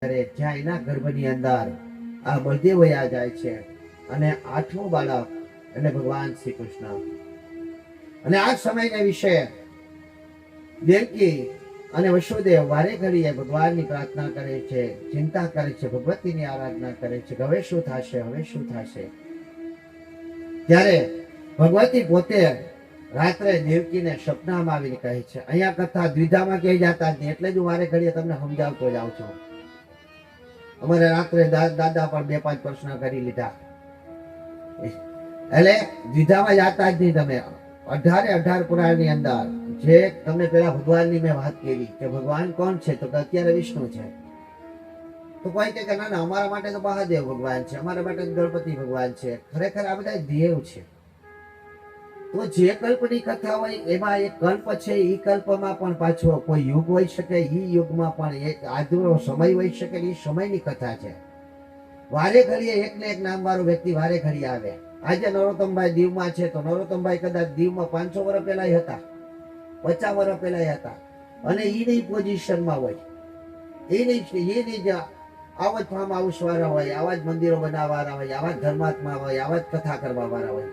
કરે જ્યાં એના ગર્ભની અંદર આ બળદેવ વયા જાય છે અને આઠમું બાળક એટલે ભગવાન શ્રી કૃષ્ણ. અને આ સમયના વિશે દેવકી અને વસુદેવ વારે ઘડીએ ભગવાનની પ્રાર્થના કરે છે, ચિંતા કરે છે, ભગવતીની આરાધના કરે છે કે હવે શું થશે, હવે શું થશે. ત્યારે ભગવતી પોતે રાત્રે દેવકીને સપનામાં આવીને કહે છે, અહીંયા કથા દ્વિધામાં કહી જતા જ નહીં, એટલે જ હું વારે ઘડીએ તમને સમજાવતો જાઉં છું. અમારે રાત્રે દાદા પણ 2-5 પ્રશ્ન કરી લીધા, એટલે દ્વિધામાં જાતા જ નહીં. તમે 18 પુરાણની અંદર જે તમને પેલા ભગવાનની મેં વાત કરી કે ભગવાન કોણ છે, તો અત્યારે વિષ્ણુ છે. તો કોઈ કે ના ના અમારા માટે તો મહાદેવ ભગવાન છે, અમારા માટે ગણપતિ ભગવાન છે. ખરેખર આ બધા દેવ છે. તો જે કલ્પની કથા હોય એમાં એક કલ્પ છે, એ કલ્પમાં પણ પાછો કોઈ યુગ હોઈ શકે, એ યુગમાં પણ એક આજનો સમય હોઈ શકે, એ સમયની કથા છે. વારે ઘડીએ એક ને એક નામ વાળો વ્યક્તિ વારે ઘડી આવે. આજે નરોત્તમભાઈ દીવમાં છે, તો નરોત્તમભાઈ કદાચ દીવમાં 500 વર્ષ પહેલા હતા, 50 વર્ષ પહેલા હતા, અને એની પોઝિશનમાં હોય, એની જ આવા જ ફાર્મ હાઉસ વાળા હોય, આવા જ મંદિરો બનાવવાના હોય, આવા જ ધર્માત્મા હોય, આવા જ કથા કરવા વાળા હોય.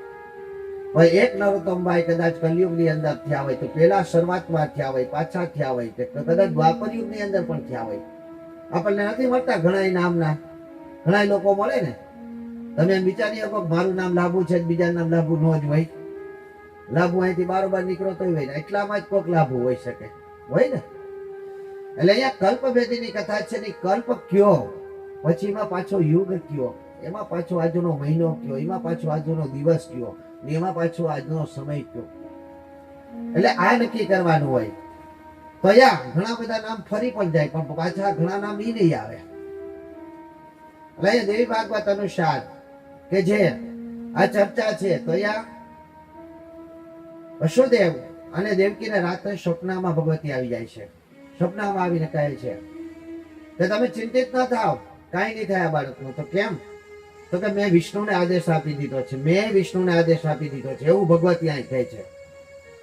ભાઈ એક નરોત્તમભાઈ કદાચ કલયુગની અંદર થયા હોય, તો પેલા શરૂઆતમાં થયા હોય, પાછા થયા હોય, કદાચ દ્વાપર યુગની અંદર પણ થયા હોય. આપણને નથી મળતા ઘણા નામના, ઘણા લોકો મળે ને. તમે એમ વિચારી શકો મારું નામ લાભુ છે, બીજા નામ લાભુ ન જ હોય. લાભુ અહીંથી બારોબાર નીકળો તો હોય ને, એટલામાં જ કોઈક લાભુ હોઈ શકે, હોય ને. એટલે અહીંયા કલ્પભેદની કથા છે ને. કલ્પ કયો, પછી એમાં પાછો યુગ કયો, એમાં પાછો આજનો મહિનો કયો, એમાં પાછો આજનો દિવસ કયો, એમાં પાછો આજનો સમય કયો. એટલે આ નક્કી કરવાનું હોય. તો અહીંયા ઘણા બધા નામ ફરી પણ જાય, પણ પાછા ઘણા નામ ઈ નહીં આવે. એટલે અહીંયા દેવી ભાગવત અનુસાર કે જે આ ચર્ચા છે, તો અહીંયા વસુદેવ અને દેવકીને રાત્રે સ્વપ્નમાં ભગવતી આવી જાય છે. સ્વપ્નમાં આવીને કહે છે કે તમે ચિંતિત ન થાવ, કાંઈ નહીં થાય બાળકનું. તો કેમ? તો કે મેં વિષ્ણુને આદેશ આપી દીધો છે, મેં વિષ્ણુને આદેશ આપી દીધો છે, એવું ભગવતી અહીં કહે છે.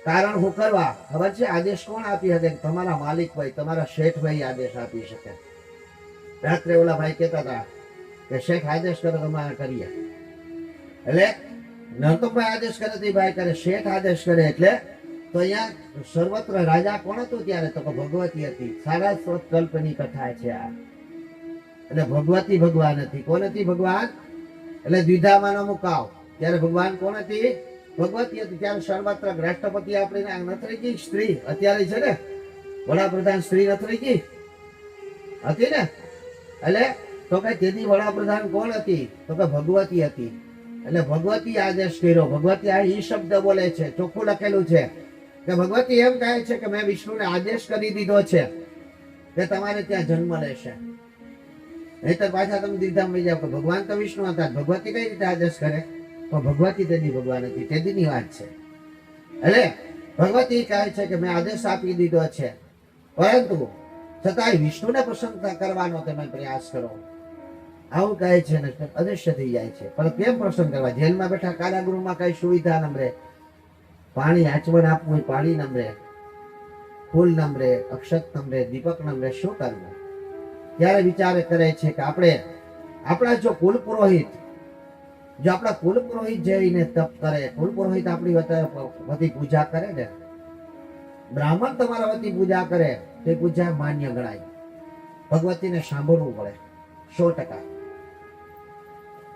કારણ હું કરવા ખબર છે? આદેશ કોણ આપી શકે? તમારા માલિક ભાઈ, તમારા શેઠ ભાઈ આદેશ આપી શકે. રાત્રે ઓલા ભાઈ કહેતા હતા કે શેઠ આદેશ કરે તો અમારે કરીએ. એટલે નરતમભાઈ આદેશ કરે તો ભાઈ કરે, શેઠ આદેશ કરે એટલે. તો અહીંયા સર્વત્ર રાજા કોણ હતું ત્યારે? તો ભગવતી હતી. સારા સ્રોત કલ્પની કથા છે આ. એટલે ભગવતી ભગવાન હતી. કોણ હતી ભગવાન? એટલે દ્વિધામાં ન મુકાવ. ત્યારે ભગવાન કોણ હતી? ભગવતી હતી. ત્યારે સર્વત્ર રાષ્ટ્રપતિ આપણે નથી રહી ગઈ સ્ત્રી, અત્યારે છે ને વડાપ્રધાન સ્ત્રી નથી રહી ગઈ, હતી ને. એટલે તો કઈ તેથી વડાપ્રધાન કોણ હતી? તો કે ભગવતી હતી. એટલે ભગવતી આદેશ કર્યો. ભગવતી આ ઈ શબ્દ બોલે છે, ચોખ્ખું લખેલું છે કે ભગવતી એમ કહે છે કે મેં વિષ્ણુને આદેશ કરી દીધો છે કે તમારે ત્યાં જન્મ લેશે. નહીતર પાછા તમે દીધામાં જાવ કે ભગવાન તો વિષ્ણુ હતા, ભગવતી કઈ રીતે આદેશ કરે? તો ભગવતી તેની ભગવાન હતી, તેની વાત છે. એટલે ભગવતી કહે છે કે મેં આદેશ આપી દીધો છે, પરંતુ છતાંય વિષ્ણુને પસંદ કરવાનો તમે પ્રયાસ કરો. આવું કહે છે ને, અદૃશ્ય થઈ જાય છે. પણ કેમ પસંદ કરવા? જેલમાં બેઠા કારાગૃહમાં કઈ સુવિધા નમરે, પાણી આચમન આપવું હોય પાણી નમરે, ફૂલ નમરે, અક્ષત નમરે, દીપક નમરે, શું કરવું? ત્યારે વિચાર કરે છે કે આપણા જો કુલ પુરોહિત, જો આપણા કુલ પુરોહિત જઈને તપ કરે, કુલ પુરોહિત આપણી વતી પૂજા કરે ને, બ્રાહ્મણ તમારા વતી પૂજા કરે, તે પૂજા માન્ય ગણાય. ભગવતીને સાંભળવું પડે 100%.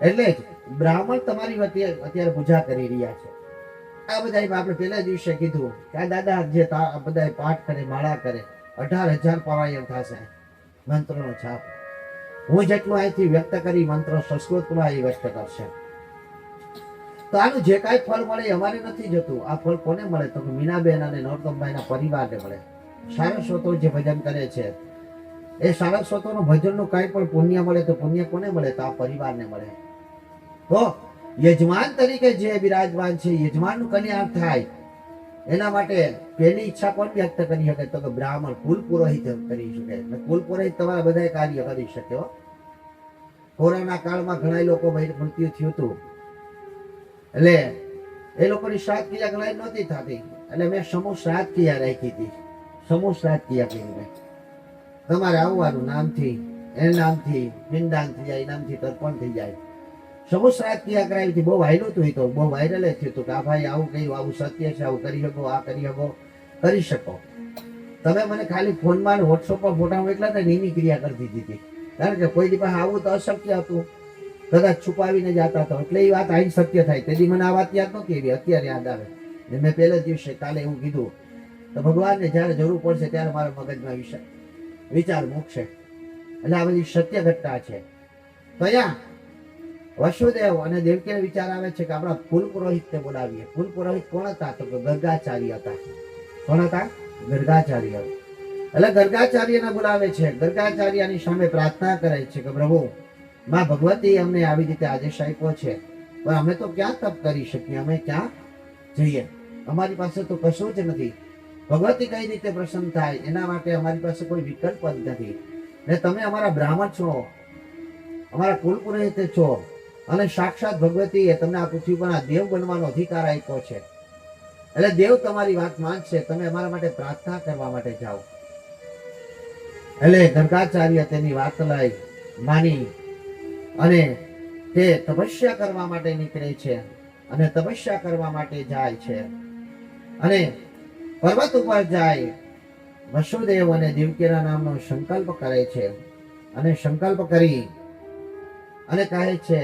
એટલે જ બ્રાહ્મણ તમારી વતી અત્યારે પૂજા કરી રહ્યા છે. આ બધા આપણે પહેલા દિવસે કીધું કે આ દાદા જે બધા પાઠ કરે, માળા કરે, 18,000 પારાયણ થશે મંત્રનો છાપ. હું જેટલું અહીંથી વ્યક્ત કરી મંત્ર સંસ્કૃતમાં એ વ્યક્ત કરશે. તો આનું જે કાંઈ ફળ મળે અમારે નથી જતું. આ ફળ કોને મળે? તો મીનાબેન અને નરોત્તમભાઈના પરિવારને મળે. સારસ્વતો જે ભજન કરે છે, એ સારસ્વતોનું ભજનનું કાંઈ પણ પુણ્ય મળે તો પુણ્ય કોને મળે? તો આ પરિવારને મળે. તો યજમાન તરીકે જે બિરાજમાન છે, યજમાનનું કલ્યાણ થાય એના માટે પહેલી ઈચ્છા કોણ વ્યક્ત કરી શકે? તો કે બ્રાહ્મણ, કુલ પુરોહિત કરી શકે. કુલ પુરોહિત તમારા બધા કાર્ય કરી શકે. કોરોના કાળમાં ઘણા લોકો મૃત્યુ થયું હતું, એટલે એ લોકોની શ્રાદ્ધ ક્રિયા ઘણા નહોતી થતી, એટલે મેં સમૂહ શ્રાદ્ધ ક્રિયા રાખી હતી. સમૂહ શ્રાદ્ધ ક્રિયા કરી તમારે આવવાનું નામથી એના નામથી પિંડદાન થઈ જાય, નામથી તર્પણ થઈ જાય. સમૂહ શ્રાદ્ધ ક્રિયા કરાવી હતી, બહુ વાયરલ હતું. એ તો બહુ વાયરલ જ થયું હતું કે આ ભાઈ આવું કર્યું, આવું સત્ય છે, આવું કરી શકો, આ કરી શકો, કરી શકો. તમે મને ખાલી ફોનમાં વોટ્સઅપમાં ફોટા મોકલા હતા, એની ક્રિયા કરી દીધી હતી. કારણ કે કોઈ દી પાસે આવું તો અશક્ય હતું, કદાચ છુપાવીને જતા હતા. એટલે એ વાત આઈને સત્ય થાય. તેથી મને આ વાત યાદ નહોતી એવી, અત્યારે યાદ આવે. ને મેં પહેલા દિવસે કાલે એવું કીધું તો ભગવાનને જ્યારે જરૂર પડશે ત્યારે મારા મગજમાં વિચાર મૂકશે. એટલે આ બધી સત્ય ઘટના છે. તો અહીંયા વસુદેવ અને દેવકીને વિચાર આવે છે કે આપણા કુલ પુરોહિતને બોલાવીએ. કુલ પુરોહિત કોણ હતા? તો ગર્ગાચાર્ય હતા. કોણ હતા? ગર્ગાચાર્ય. એટલે ગર્ગાચાર્યને બોલાવે છે. ગર્ગાચાર્યની સામે પ્રાર્થના કરે છે કે પ્રભુ, માં ભગવતી અમને આવી રીતે આદેશ આપ્યો છે, પણ અમે તો ક્યાં તપ કરી શકીએ, અમે ક્યાં જઈએ? અમારી પાસે તો કશું જ નથી. ભગવતી કઈ રીતે પ્રસન્ન થાય એના માટે અમારી પાસે કોઈ વિકલ્પ જ નથી. ને તમે અમારા બ્રાહ્મણ છો, અમારા કુલ પુરોહિત છો, અને સાક્ષાત ભગવતીએ તમને આ પૃથ્વી પર આ દેવ બનવાનો અધિકાર આપ્યો છે. એટલે દેવ તમારી વાત માનશે. તમે અમારા માટે પ્રાર્થના કરવા માટે જાઓ. એટલે ગર્ગાચાર્ય તેની વાત લઈ માની અને તે તપસ્યા કરવા માટે નીકળે છે. અને તપસ્યા કરવા માટે જાય છે. અને પર્વત ઉપર જાય વસુદેવ અને દેવકીના નામનો સંકલ્પ કરે છે. અને સંકલ્પ કરી અને કહે છે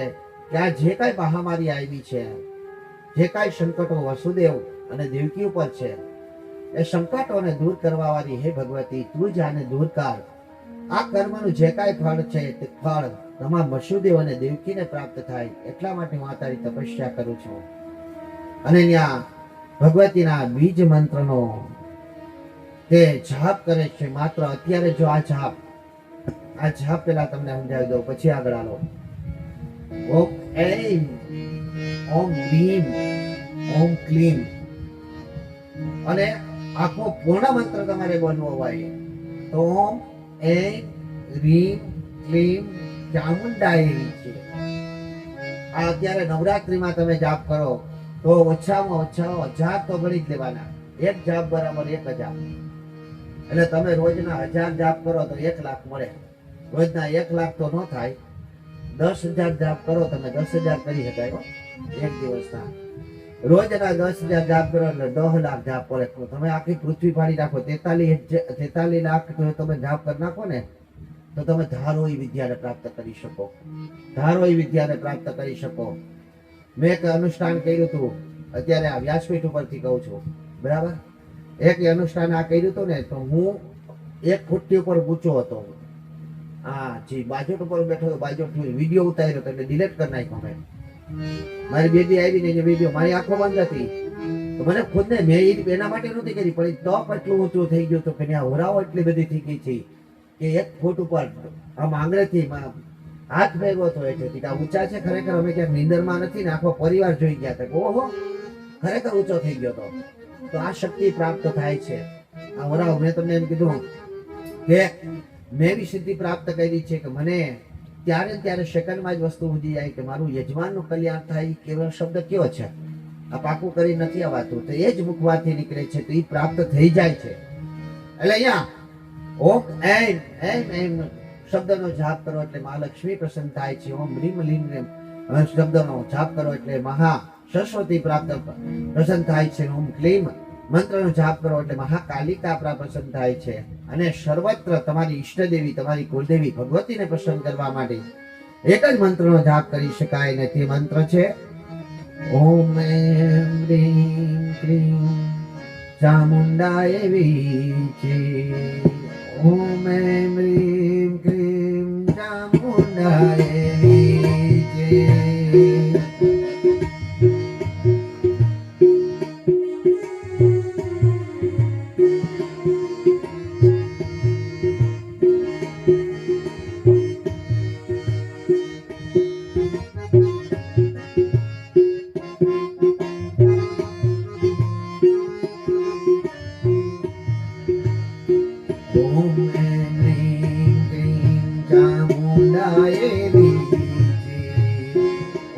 કે આ જે કાંઈ મહામારી આવી છે, જે કાંઈ સંકટો વસુદેવ અને દેવકી ઉપર છે, એ સંકટોને દૂર કરવા વાળી હે ભગવતી, તું જ આને દૂર કર. આ કર્મનું જે કાંઈ ફળ છે તે ફળ તમામ વસુદેવ અને દેવકીને પ્રાપ્ત થાય, એટલા માટે હું આ તારી તપસ્યા કરું છું. અને ત્યાં ભગવતીના બીજ મંત્રનો તે જાપ કરે છે. માત્ર અત્યારે જો આ જાપ પેલા તમને સમજાવી દઉં, પછી આગળ આલો. ઓમ એમ, ઓમ ભીમ, ઓમ ક્લીમ. અને આખો પૂર્ણ મંત્ર તમારે બોલવો હોય તો ઓમ એમ રીમ ક્લીમ ચામુંડાય છે. આ અત્યારે નવરાત્રીમાં તમે જાપ કરો તો ઓછામાં ઓછા 1000 તો ગણી જ લેવાના. એક જાપ બરાબર 1000. એટલે તમે રોજના 1000 જાપ કરો તો 1 લાખ મળે. રોજના 1 લાખ તો ન થાય, 10,000 જાપ કરો તમે 10,000 કરી શકાય એક દિવસના. રોજના 10,000 જાપ કરો એટલે 10 લાખ જાપ પડે. તમે આખી પૃથ્વી ફાડી નાખો, 43 લાખ જો તમે જાપ કરી નાખો ને તો તમે ધારો એ વિદ્યાને પ્રાપ્ત કરી શકો. ધારો એ વિદ્યાને પ્રાપ્ત કરી શકો. મેં એક અનુષ્ઠાન કર્યું હતું, અત્યારે આ વ્યાસપીઠ ઉપરથી કહું છું, બરાબર. એક અનુષ્ઠાન આ કર્યું હતું ને તો હું 1 ફૂટથી ઉપર ઊંચો હતો. હા જી, બાજોટ ઉપર બેઠો હતો. બાજોટ વિડીયો ઉતાર્યો હતો એટલે ડિલીટ કરી નાખ્યો મેં. મારી બેબી આવી ને વિડીયો, મારી આંખો બંધ હતી તો મને ખુદને મેં એના માટે નહોતી કરી, પણ ટોપ એટલું ઊંચું થઈ ગયું હતું કે ત્યાં હોરાઓ એટલી બધી થઈ ગઈ છે કે 1 ફૂટ ઉપર આમ આંગળીથી હાથ ભેગો થયો છે. કે આ ઊંચા છે ખરેખર. અમે ક્યાંક નીંદરમાં નથી ને આખો પરિવાર જોઈ ગયા હતા. ઓહો, ખરેખર ઊંચો થઈ ગયો હતો. તો આ શક્તિ પ્રાપ્ત થાય છે. આ હોરાઓ મેં તમને એમ કીધું કે મેં એવી સિદ્ધિ પ્રાપ્ત કરી છે કે મને ત્યારે સેકન્ડમાં જ વસ્તુ ઉડી જાય કે મારું યજમાનનું કલ્યાણ થાય. કેવો શબ્દ કયો છે? આ પાકું કરી નથી આવતું, તો એ જ મુખમાંથી નીકળે છે, તો એ પ્રાપ્ત થઈ જાય છે. એટલે અહીંયા ઓમ એમ એમ એમ શબ્દનો જાપ કરો એટલે મહાલક્ષ્મી પ્રસન્ન થાય છે. ઓમ રીમ લીમ શબ્દનો જાપ કરો એટલે મહા સરસ્વતી પ્રસન્ન થાય છે. ઓમ ક્લીમ મંત્રનો જાપ કરો એટલે મહાકાલિકા પ્રસન્ન થાય છે. અને સર્વત્ર તમારી ઈષ્ટદેવી, તમારી કુલદેવી ભગવતીને પ્રસન્ન કરવા માટે એક જ મંત્રનો જાપ કરી શકાય. ને તે મંત્ર છે ઓમ એમ રીમ ક્લીમ ચામુંડાય વીચે. ઓમ એમ રીમ ક્લીમ ચામુંડાય વીચે. ઓમ એમ રીમ ક્લીમ ચામુંડાય વીચે. ઓમ એમ રીમ ક્લીમ ચામુંડાય વીચે.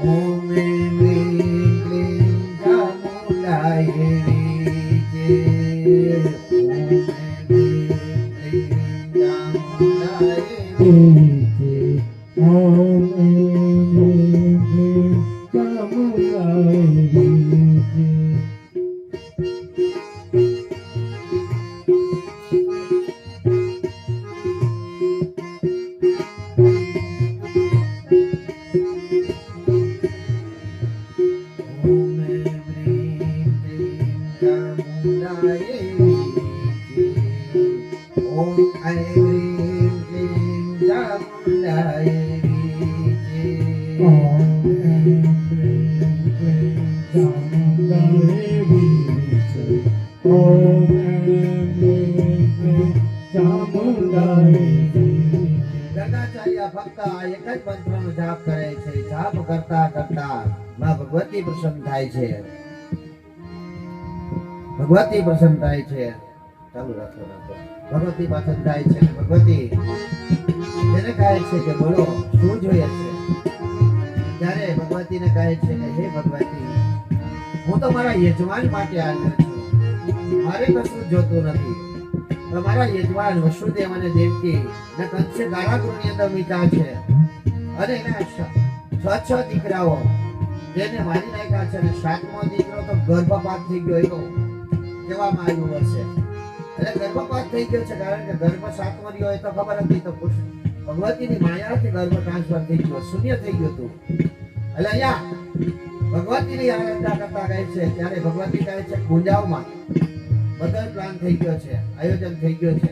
ઓમ એમ રીમ ક્લીમ ચામુંડાય વીચે. ગંગાચાર્ય ફક્ત આ એક જ મંત્રનો જાપ કરે છે. જાપ કરતા કરતા માં ભગવતી પ્રસન્ન થાય છે. ભગવતી પ્રસન્ન થાય છે. ચાલુ રાખો. ભગવતી પ્રસન્ન થાય છે. ભગવતી એને કહે છે કે બોલો શું જોઈએ છે? ત્યારે ભગવતીને કહે છે કે હે ભગવતી, હું તો મારા યજમાન માટે આવ્યો છું. મારે કશું જોતું નથી. મારા યજમાન વસુદેવ અને દેવકી ને કંસે કારાગૃહની અંદર મીઠા છે અને એના છ દીકરાઓ તેને મારી નાખ્યા છે અને સાતમો દીકરો તો ગર્ભપાત થઈ ગયો એવું કહેવામાં આવ્યું હશે. એટલે ગર્ભપાત થઈ ગયો છે કારણ કે ગર્ભ સાતમો રહ્યો એ તો ખબર હતી. તો ભગવતીની માયાથી ગર્ભ ટ્રાન્સફર થઈ ગયો, શૂન્ય થઈ ગયું હતું. એટલે અહીંયા ભગવતીની આરાધના કરતા કહે છે ત્યારે ભગવતી કહે છે પૂજાઓમાં બધો પ્લાન થઈ ગયો છે, આયોજન થઈ ગયો છે.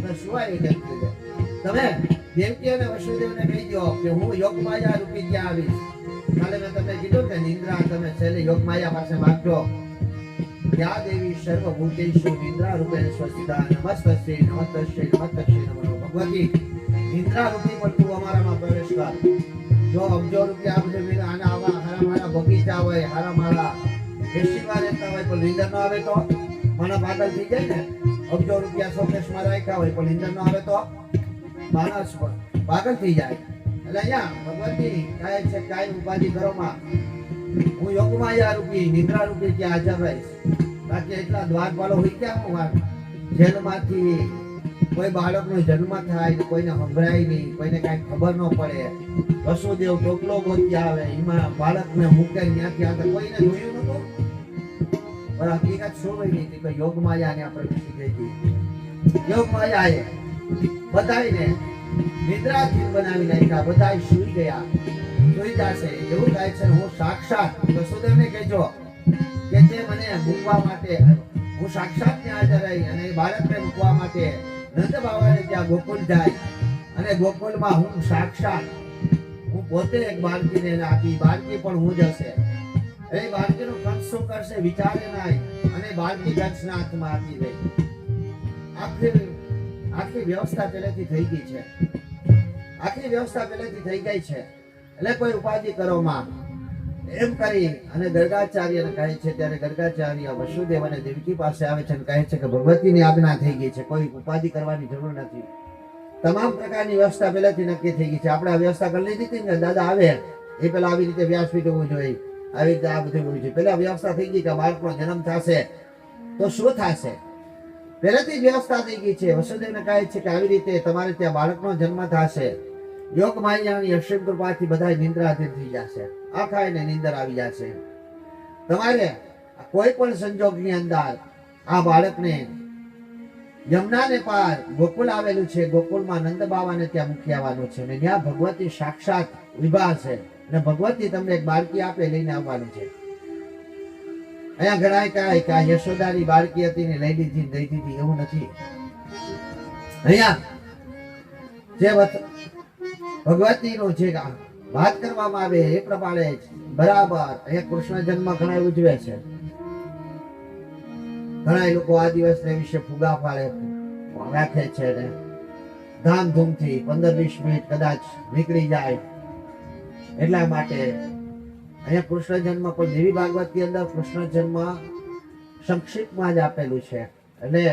તો શું આયોજન થયું છે? તમે દેવકી અને વસુદેવને કહી દો કે હું યોગમાયા રૂપી ત્યાં આવીશ. કાલે મેં તમને કીધું કે નિંદ્રા તમે છેલ્લે યોગમાયા પાસે માંગજો. ત્યાં દેવી સર્વભૂતેષુ નિંદ્રા રૂપેણ સ્વસ્થિતા નમસ્તસ્ય નમસ્તસ્ય નમસ્તસ્ય નમો. ભગવતી નિંદ્રા રૂપી પણ તું અમારામાં પ્રવેશ કર. જો અબજો રૂપિયા આપજો આના આવા હારા મારા બગીચા હોય, હારા મારા ફેસ્ટિવલ રહેતા હોય પણ નિંદર ન આવે તો મને પાગલ થઈ જાય ને. અબજો રૂપિયા શોકેશમાં રાખ્યા હોય પણ નિંદર ન આવે તો માણસ પાગલ થઈ જાય. એટલે અહીંયા ભગવતી કહે છે કાંઈ ઉપાધિ કરો માં, હું યોગમાયા રૂપી નિંદ્રા રૂપી ત્યાં હાજર રહીશ. બાકી એટલા દ્વારપાલો હોય ક્યાં હું જેલમાંથી કોઈ બાળકનો જન્મ થાય કોઈને સંભળાય નહીં, કોઈને કાંઈ ખબર ન પડે. વસુદેવ ટોકલો ગોતી આવે એમાં બાળકને મૂકે ત્યાંથી આગળ કોઈને જોયું નતું. પણ હકીકત શું હોય નહીં કે યોગમાયાને આપણે પૂછી ગઈ હતી. યોગમાયાએ બધાને નિદ્રાધીન બનાવી નાખ્યા. બધા સુઈ ગયા, સુઈ જશે એવું થાય છે. હું સાક્ષાત વસુદેવને કહેજો કે તે મને મૂકવા માટે હું સાક્ષાત ત્યાં હાજર રહી અને બાળકને મૂકવા માટે નંદ બાવાને ત્યાં ગોકુળ જાય અને ગોકુળમાં હું સાક્ષાત હું પોતે એક બાળકીને આપી. બાળકી પણ હું જ હશે. એ બાળકીનો કંસ શું કરશે વિચારે નહીં અને બાળકી કંસના હાથમાં આપી દે. આખી વ્યવસ્થા પહેલેથી થઈ ગઈ છે. આખી વ્યવસ્થા પહેલેથી થઈ ગઈ છે. એટલે કોઈ ઉપાધિ કરો માં એમ કરી અને ગર્ગાચાર્યને કહે છે. ત્યારે ગર્ગાચાર્ય વસુદેવ અને દેવકી પાસે આવે છે અને કહે છે કે ભગવતીની આજ્ઞા થઈ ગઈ છે, કોઈ ઉપાધિ કરવાની જરૂર નથી. તમામ પ્રકારની વ્યવસ્થા પહેલાથી નક્કી થઈ ગઈ છે. આપણે આ વ્યવસ્થા કરી લીધી હતી ને દાદા આવે એ પેલા આવી રીતે વ્યાસપીઠ હોવું જોઈએ, આવી રીતે આ બધું હોવું જોઈએ. પેલા વ્યવસ્થા થઈ ગઈ કે બાળકનો જન્મ થશે તો શું થશે, પહેલેથી જ વ્યવસ્થા થઈ ગઈ છે. વસુદેવને કહે છે કે આવી રીતે તમારે ત્યાં બાળકનો જન્મ થશે. યોગ માયાની અસીમ કૃપાથી બધા નિંદ્રાધીન થઈ જશે. આખા એને નિંદર આવી જશે. તમારે કોઈ પણ સંજોગની અંદર આ બાળકને યમુનાને પાર ગોકુળ આવેલું છે, ગોકુળમાં નંદ બાવાને ત્યાં મૂકી આવવાનું છે અને ત્યાં ભગવતી સાક્ષાત વિભા છે અને ભગવતી તમને એક બાળકી આપે લઈને આવવાનું છે. અહીંયા ઘણા કહે કે આ યશોદાની બાળકી હતી ને લઈ લીધી દઈ દીધી, એવું નથી. અહીંયા જે ભગવતીનો જે વાત કરવામાં આવે એ પ્રમાણે જ બરાબર અહીંયા કૃષ્ણ જન્મ ઘણા ઉજવે છે. ઘણા લોકો આ દિવસને વિશે ફુગા ફાળે રાખે છે ને ધામધૂમથી 15-20 મિનિટ કદાચ નીકળી જાય. એટલા માટે અહીંયા કૃષ્ણ જન્મ પણ દેવી ભાગવતની અંદર કૃષ્ણ જન્મ સંક્ષિપ્તમાં જ આપેલું છે. એટલે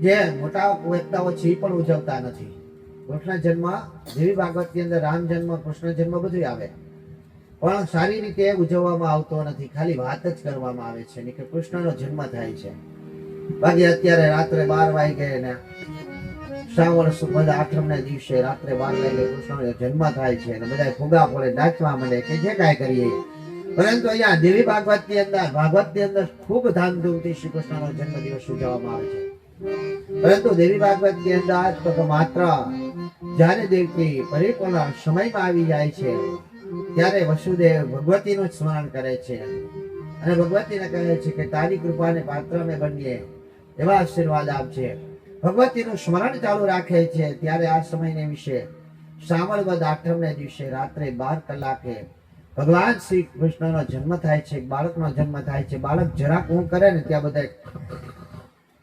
જે મોટા વ્યક્તિઓ છે એ પણ ઉજવતા નથી. કૃષ્ણ જન્મ દેવી ભાગવતની અંદર રામ જન્મ કૃષ્ણ જન્મ બધું આવે પણ સારી રીતે ઉજવવામાં આવતો નથી. ખાલી વાત જ કરવામાં આવે છે કે કૃષ્ણનો જન્મ થાય છે. બાકી અત્યારે રાત્રે 12 વાગે ને શ્રાવણ સુદ આઠમના દિવસે રાત્રે 12 વાગે કૃષ્ણનો જન્મ થાય છે અને બધા ફુગા ફોડે નાચવા માંડે કે જે કાંઈ કરીએ. પરંતુ અહીંયા દેવી ભાગવતની અંદર ખૂબ ધામધૂમથી શ્રી કૃષ્ણનો જન્મદિવસ ઉજવવામાં આવે છે. પરંતુ દેવી ભાગવતની અંદર તો માત્ર જ્યારે દેવકી પરિપૂર્ણ સમયમાં આવી જાય છે ત્યારે વસુદેવ ભગવતીનું સ્મરણ કરે છે અને ભગવતીને કહે છે કે તારી કૃપાને પાત્ર અમે બનીએ એવા આશીર્વાદ આપજે. ભગવતીનું સ્મરણ ચાલુ રાખે છે ત્યારે આ સમયને વિશે શ્રાવણ વદ આઠમને દિવસે રાત્રે 12 કલાકે ભગવાન શ્રી કૃષ્ણનો જન્મ થાય છે, બાળકનો જન્મ થાય છે. બાળક જરાક ઊંઘ કરે ને ત્યાં બધા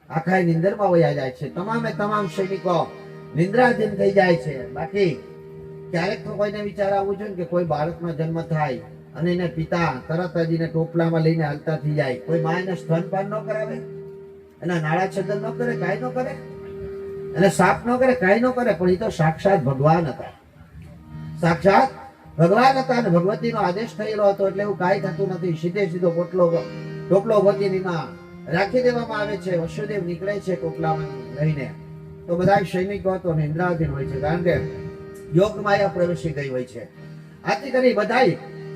આખા નિંદરમાં વયા જાય છે. તમામ સૈનિકો નિંદ્રાધીન થઈ જાય છે. બાકી ક્યારેક તો કોઈને વિચાર આવવું જોઈએ કે કોઈ બાળકનો જન્મ થાય અને એને પિતા તરત જ એને ટોપલામાં લઈને હાલતા થઈ જાય. કોઈ માં એને સ્તનપાન ન કરાવે, એના નાળા છેદન ન કરે, કાંઈ ન કરે, એને સાફ ન કરે, કાંઈ ન કરે. પણ એ તો સાક્ષાત ભગવાન હતા, સાક્ષાત ભગવાન હતા અને ભગવતીનો આદેશ થયેલો હતો એટલે એવું કાંઈ થતું નથી. સીધો ટોપલો ભગવતીમાં રાખી દેવામાં આવે છે. વસુદેવ નીકળે છે ટોપલામાં લઈને તો બધા સૈનિકો તો નિંદ્રાધીન હોય છે, કારણ કે યોગ માયા પ્રવેશી ગઈ હોય છે. આથી કરી બધા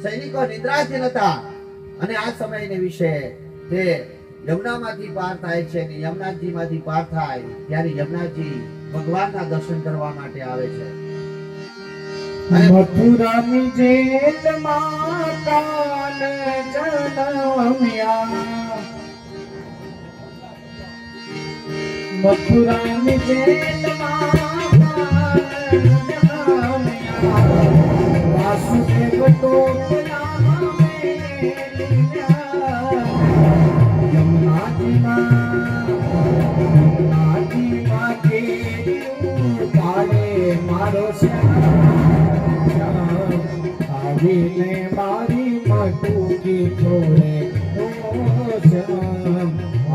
સૈનિકો નિંદ્રાધીન હતા. અને આ સમયને વિશે તે યમુનામાંથી પાર થાય છે અને યમુનાજીમાંથી પાર થાય ત્યારે યમુનાજી ભગવાનના દર્શન કરવા માટે આવે છે. મથુરાની જેલમાં કાન જન્મ્યા, મથુરાની જેલમાં કાન જન્મ્યા, વાસુદેવ ટોપલા મેલ્યા, યમુનાજીમાં કેર્યું પાડે મારો આવીને મારી મટુકી છોડે,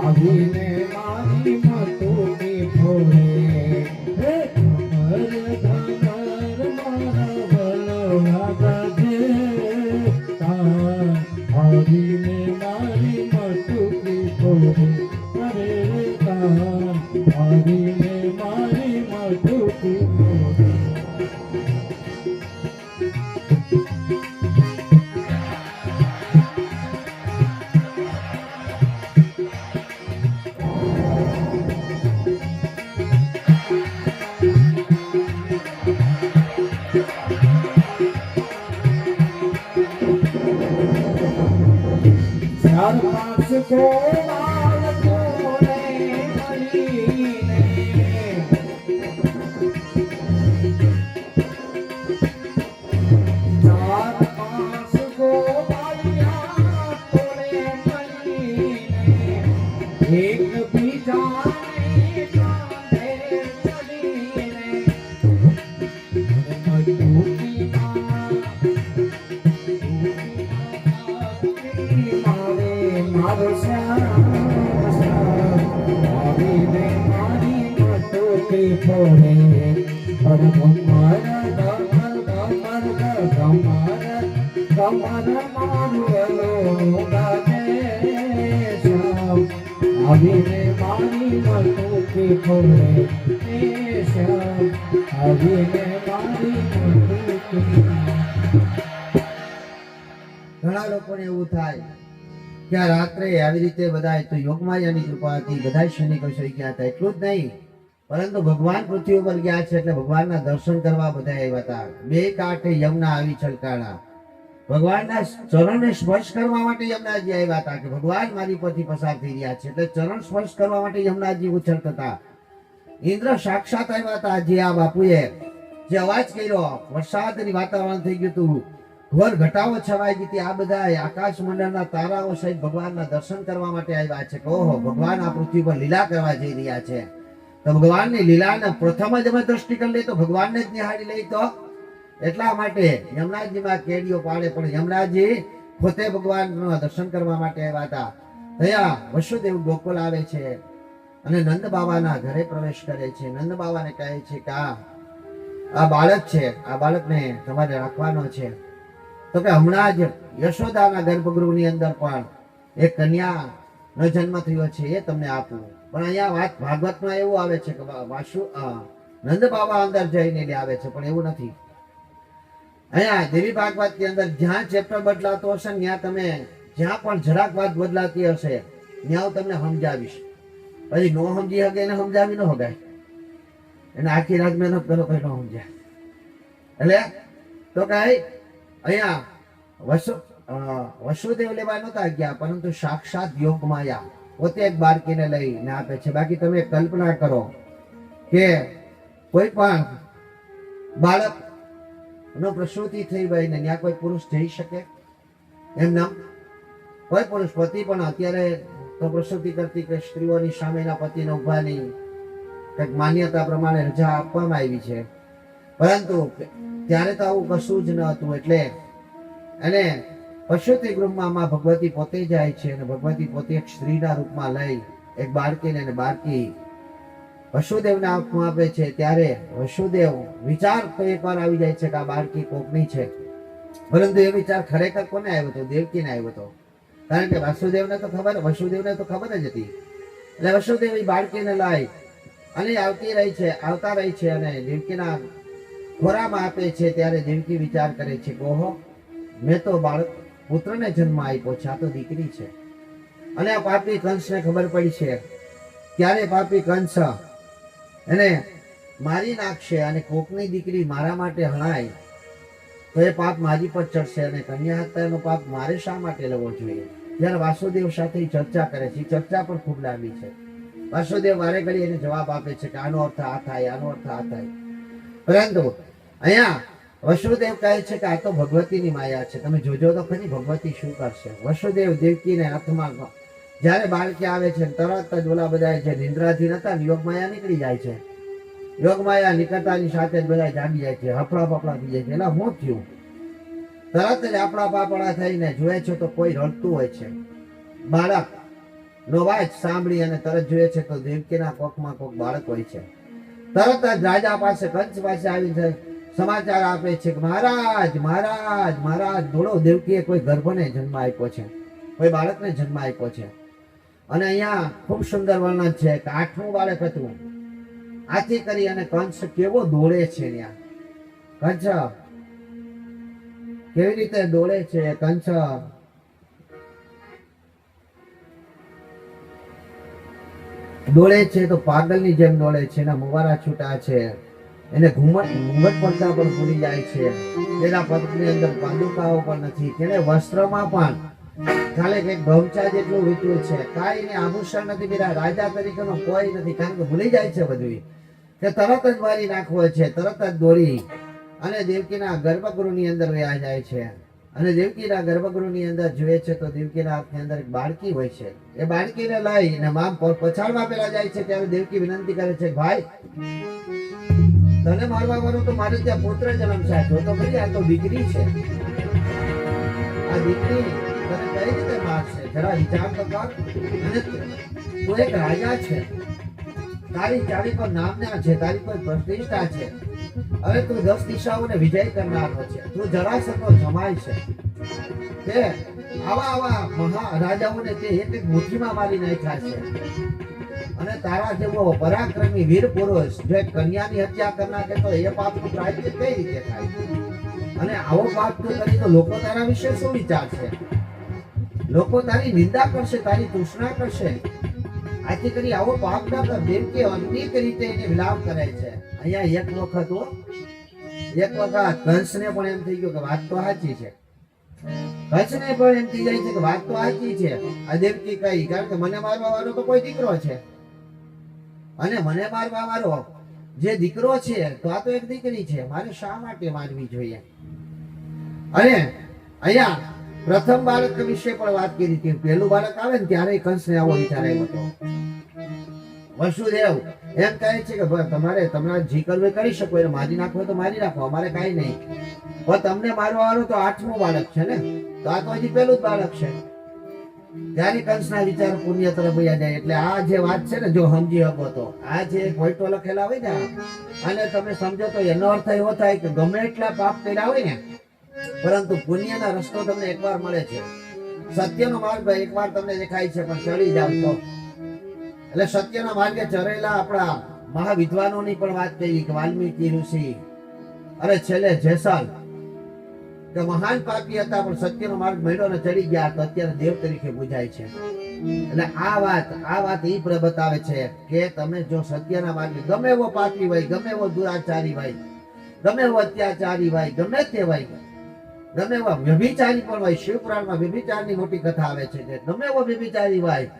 આવીને મારી મટુકી છોડે, આવીને મારી મટુકી છોડે, આવીને મારી મટુકી છોડે. ચાર પાંચ ગોવાળ કોને મળીને, ચાર પાંચ ગોવાળિયા કોને મળીને, એકબીજાને કાંધે ચડીને, મારો આવીને મારી મટુકી છોડે, કમર મારું ગાજે શ્યામ, આવીને મારી મટુકી છોડે શ્યામ, આવીને મારી મટુકી. ઘણા લોકોને એવું થાય કે આ રાત્રે આવી રીતે બધા તો યોગમાયાની કૃપાથી બધા સૈનિકો સહી ગયા હતા. એટલું જ નહીં, પરંતુ ભગવાન પૃથ્વી ઉપર ગયા છે એટલે ભગવાનના દર્શન કરવા બધા આવ્યા હતા. બે કાંઠે યમુના આવી છલકાણા, ભગવાનના ચરણને સ્પર્શ કરવા માટે યમુનાજી આવ્યા હતા કે ભગવાન મારી પરથી પસાર થઈ રહ્યા છે એટલે ચરણ સ્પર્શ કરવા માટે યમુનાજી ઉછળતા હતા. ઇન્દ્ર સાક્ષાત આવ્યા હતા. જે આ બાપુએ જે અવાજ કર્યો, વરસાદની વાતાવરણ થઈ ગયું હતું, ઘોર ઘટાવો છવાઈ ગઈ હતી. આ બધા આકાશ મંડળના તારાઓ સહિત ભગવાનના દર્શન કરવા માટે આવ્યા છે. ઓહો, ભગવાન આ પૃથ્વી પર લીલા કરવા જઈ રહ્યા છે. તો ભગવાનની લીલાને પ્રથમ જ અમે દ્રષ્ટિ કરી લઈ તો ભગવાનને જ નિહાળી લઈ તો એટલા માટે યમુનાજીમાં કેડીઓ પાડે, પણ યમુનાજી પોતે ભગવાનના દર્શન કરવા માટે આવ્યા હતા. ત્યાં વસુદેવ ગોકુલ આવે છે અને નંદ બાબાના ઘરે પ્રવેશ કરે છે. નંદ બાબાને કહે છે કે આ બાળક છે, આ બાળકને તમારે રાખવાનો છે. તો કે હમણાં જ યશોદાના ગર્ભગૃહની અંદર પણ એક કન્યાનો જન્મ થયો છે, એ તમને આપું. પણ અહીંયા વાત ભાગવતમાં એવું આવે છે કે નંદ બાબા અંદર જઈને આવે છે, પણ એવું નથી. અહીંયા દેવી ભાગવત ની અંદર જ્યાં ચેપ્ટર બદલાતો હશે ત્યાં તમે જ્યાં પણ જરાક વાત બદલાતી હશે ત્યાં હું તમને સમજાવીશ. પછી નો સમજી શકે એને સમજાવી ન શકાય, એને આખી રાત મહેનત કરો તો ન સમજાય. એટલે તો કઈ અહીંયા વસુદેવ લેવા નતા ગયા, પરંતુ સાક્ષાત યોગ માયા પોતે એક બાળકીને લઈને આપે છે. બાકી તમે કલ્પના કરો કે કોઈ પણ બાળક નો પ્રસૂતિ થઈ હોય ને ત્યાં કોઈ પુરુષ જઈ શકે? એમ નામ કોઈ પુરુષ પતિ પણ અત્યારે તો પ્રસૂતિ કરતી કે સ્ત્રીઓની સામેના પતિને ઉભાની કંઈક માન્યતા પ્રમાણે રજા આપવામાં આવી છે, પરંતુ ત્યારે તો આવું કશું જ ન હતું. એટલે અને પ્રસૂતિ ગૃહમાં માં ભગવતી પોતે જાય છે અને ભગવતી પોતે એક સ્ત્રીના રૂપમાં લઈ એક બાળકીને અને બાળકી વસુદેવને આપવામાં આપે છે. ત્યારે વસુદેવ વિચાર તો એકવાર આવી જાય છે કે આ બાળકી કોકની છે, પરંતુ એ વિચાર ખરેખર કોને આવ્યો હતો? દેવકીને આવ્યો હતો. કારણ કે વસુદેવને તો ખબર જ હતી. એટલે વસુદેવ એ બાળકીને લાવી અને આવતા રહી છે અને દેવકીના ખોરામાં આપે છે. ત્યારે દેવકી વિચાર કરે છે કે ઓહો, મેં તો બાળક પુત્રને જન્મ આપ્યો છે, આ તો દીકરી છે. અને આ પાપી કંસને ખબર પડી છે. ત્યારે પાપી કંસ એને મારી નાખશે અને કોકની દીકરી મારા માટે હણાય તો એ પાપ મારી પર ચડશે અને કન્યા હત્યાનો પાપ મારે શા માટે લેવો જોઈએ? ત્યારે વાસુદેવ સાથે ચર્ચા કરે છે. ચર્ચા પણ ખૂબ લાંબી છે. વાસુદેવ વારે ઘડી એને જવાબ આપે છે કે આનો અર્થ આ થાય, આનો અર્થ આ થાય. પરંતુ અહીંયા વસુદેવ કહે છે કે આ તો ભગવતીની માયા છે, તમે જોજો તો ખરી ભગવતી શું કરશે. વસુદેવ દેવકીને હાથમાં જ્યારે બાળકી આવે છે તરત જ ઓલા બધા જે નિંદ્રાધીન હતા ને યોગમાયા નીકળી જાય છે. યોગમાયા નીકળતાની સાથે જ બધા જાગી જાય છે, હફડા ફફડા થઈ જાય છે. એટલે શું થયું? તરત જ આપણા પાપડા થઈને જોયે છે તો કોઈ રડતું હોય છે. બાળક નો અવાજ સાંભળી અને તરત જોઈએ છે તો દેવકીના કોખમાં કોક બાળક હોય છે. તરત જ રાજા પાસે કંસ પાસે આવી સમાચાર આપે છે કે મહારાજ મહારાજ મહારાજ દોડો, દેવકીએ કોઈ ગર્ભને જન્મ આપ્યો છે, કોઈ બાળકને જન્મ આપ્યો છે. અને અહીંયા ખૂબ સુંદર વર્ણન છે કે 8મું બાળક હતું. આથી કરી અને કંસ કેવો દોડે છે, ત્યાં કંસ કેવી રીતે દોડે છે. કંસ દોડે છે તો પાગલની જેમ દોડે છે. એના મુવારા છૂટા છે, એને ઘૂંઘટ પડતા પણ ભૂલી જાય છે. એના પગની અંદર પાદુકાઓ પણ નથી, તેને વસ્ત્રમાં પણ ખાલી કંઈક ગૌચા જેટલું વીત્યું છે, કાંઈ એને આભૂષણ નથી પહેર્યા. રાજા તરીકેનો કોઈ નથી, કારણ કે ભૂલી જાય છે બધું. કે તરત જ મારી નાખવો છે, તરત જ દોડી અને દેવકીના ગર્ભગૃહની અંદર વયા જાય છે. અને દેવકીના ગર્ભગૃહની અંદર જોઈએ છે તો દેવકીના હાથની અંદર એક બાળકી હોય છે. એ બાળકીને લઈને મામ પછાડવા પેલા જાય છે. ત્યારે દેવકી વિનંતી કરે છે, ભાઈ તને મારવા વાળો તો મારે ત્યાં પુત્ર જન્મ છે, જો તો ખરી આ તો દીકરી છે, આ દીકરી તને કઈ રીતે મારશે? જરા વિચાર તો કર. અને તું એક રાજા છે, તારી ચારી પર નામના છે, તારી પર પ્રતિષ્ઠા છે. અરે તું 10 દિશાઓને વિજય કરનારો છે, તું જરાસંઘનો જમાય છે. તે આવા મહારાજાઓને તે એક એક મુઠ્ઠીમાં મારી નાખ્યા છે. અને તારા જેવો પરાક્રમી વીર પુરુષ જો એક કન્યાની હત્યા કરનાર કે તો એ પાપનું પ્રાયશ્ચિત કઈ રીતે થાય? અને આવો પાપ તું કરી તો લોકો તારા વિશે શું વિચારશે? લોકો તારી નિંદા કરશે, તારી તૃષ્ણા કરશે. આથી કરી આવો પાપ ના કર. દેવકી અનેક રીતે એને વિલાપ કરે છે. અહીંયા એક વખત કંસને પણ એમ થઈ ગયું કે વાત તો સાચી છે. કંસને પણ એમ થઈ જાય છે કે વાત તો સાચી છે. આ દેવકી કઈ, કારણ કે મને મારવા વાળો તો કોઈ દીકરો છે, અને મને મારવા વાળો જે દીકરો છે તો આ તો એક દીકરી છે, મારે શા માટે મારવી જોઈએ? અને અહીંયા પ્રથમ બાળક વિશે પણ વાત કરી હતી. પહેલું બાળક આવે ને ત્યારે કંસને આવો વિચાર આવ્યો હતો. વસુદેવ એમ કહે છે કે તમારે જી કરવું કરી શકો, એને મારી નાખો તો મારી નાખો, અમારે કઈ નહીં. પણ તમને મારવા વાળો તો 8મું બાળક છે ને, તો આ તો હજી પહેલું જ બાળક છે. ત્યારે કંસના વિચાર પુણ્ય તરફ વયા જાય. એટલે આ જે વાત છે ને, જો સમજી શકો તો આ જે પોઈન્ટો લખેલા હોય ને, અને તમે સમજો તો એનો અર્થ એવો થાય કે ગમે એટલા પાપ કર્યા હોય ને, પરંતુ પુણ્યના રસ્તો તમને એકવાર મળે છે. સત્યનો માર્ગ એકવાર તમને દેખાય છે, પણ ચડી જાવ તો. એટલે સત્યના માર્ગે ચરેલા આપણા મહાવિદ્વાનોની પણ વાત કરી કે વાલ્મીકી ઋષિ, અરે છેલ્લે જેસલ કે મહાન પાપી હતા પણ સત્યનો માર્ગ મળ્યો ને ચડી ગયા, તો અત્યારે દેવ તરીકે પૂજાય છે. એટલે આ વાત એ બતાવે છે કે તમે જો સત્યના માર્ગે ગમે એવો પાપી હોય, ગમે એવો દુરાચારી હોય, ગમે એવો અત્યાચારી હોય, ગમે તે હોય, ગમે એવા વ્યભિચારી પણ હોય. શિવપુરાણમાં વ્યભિચારની મોટી કથા આવે છે કે ગમે એવો વ્યભિચારી હોય,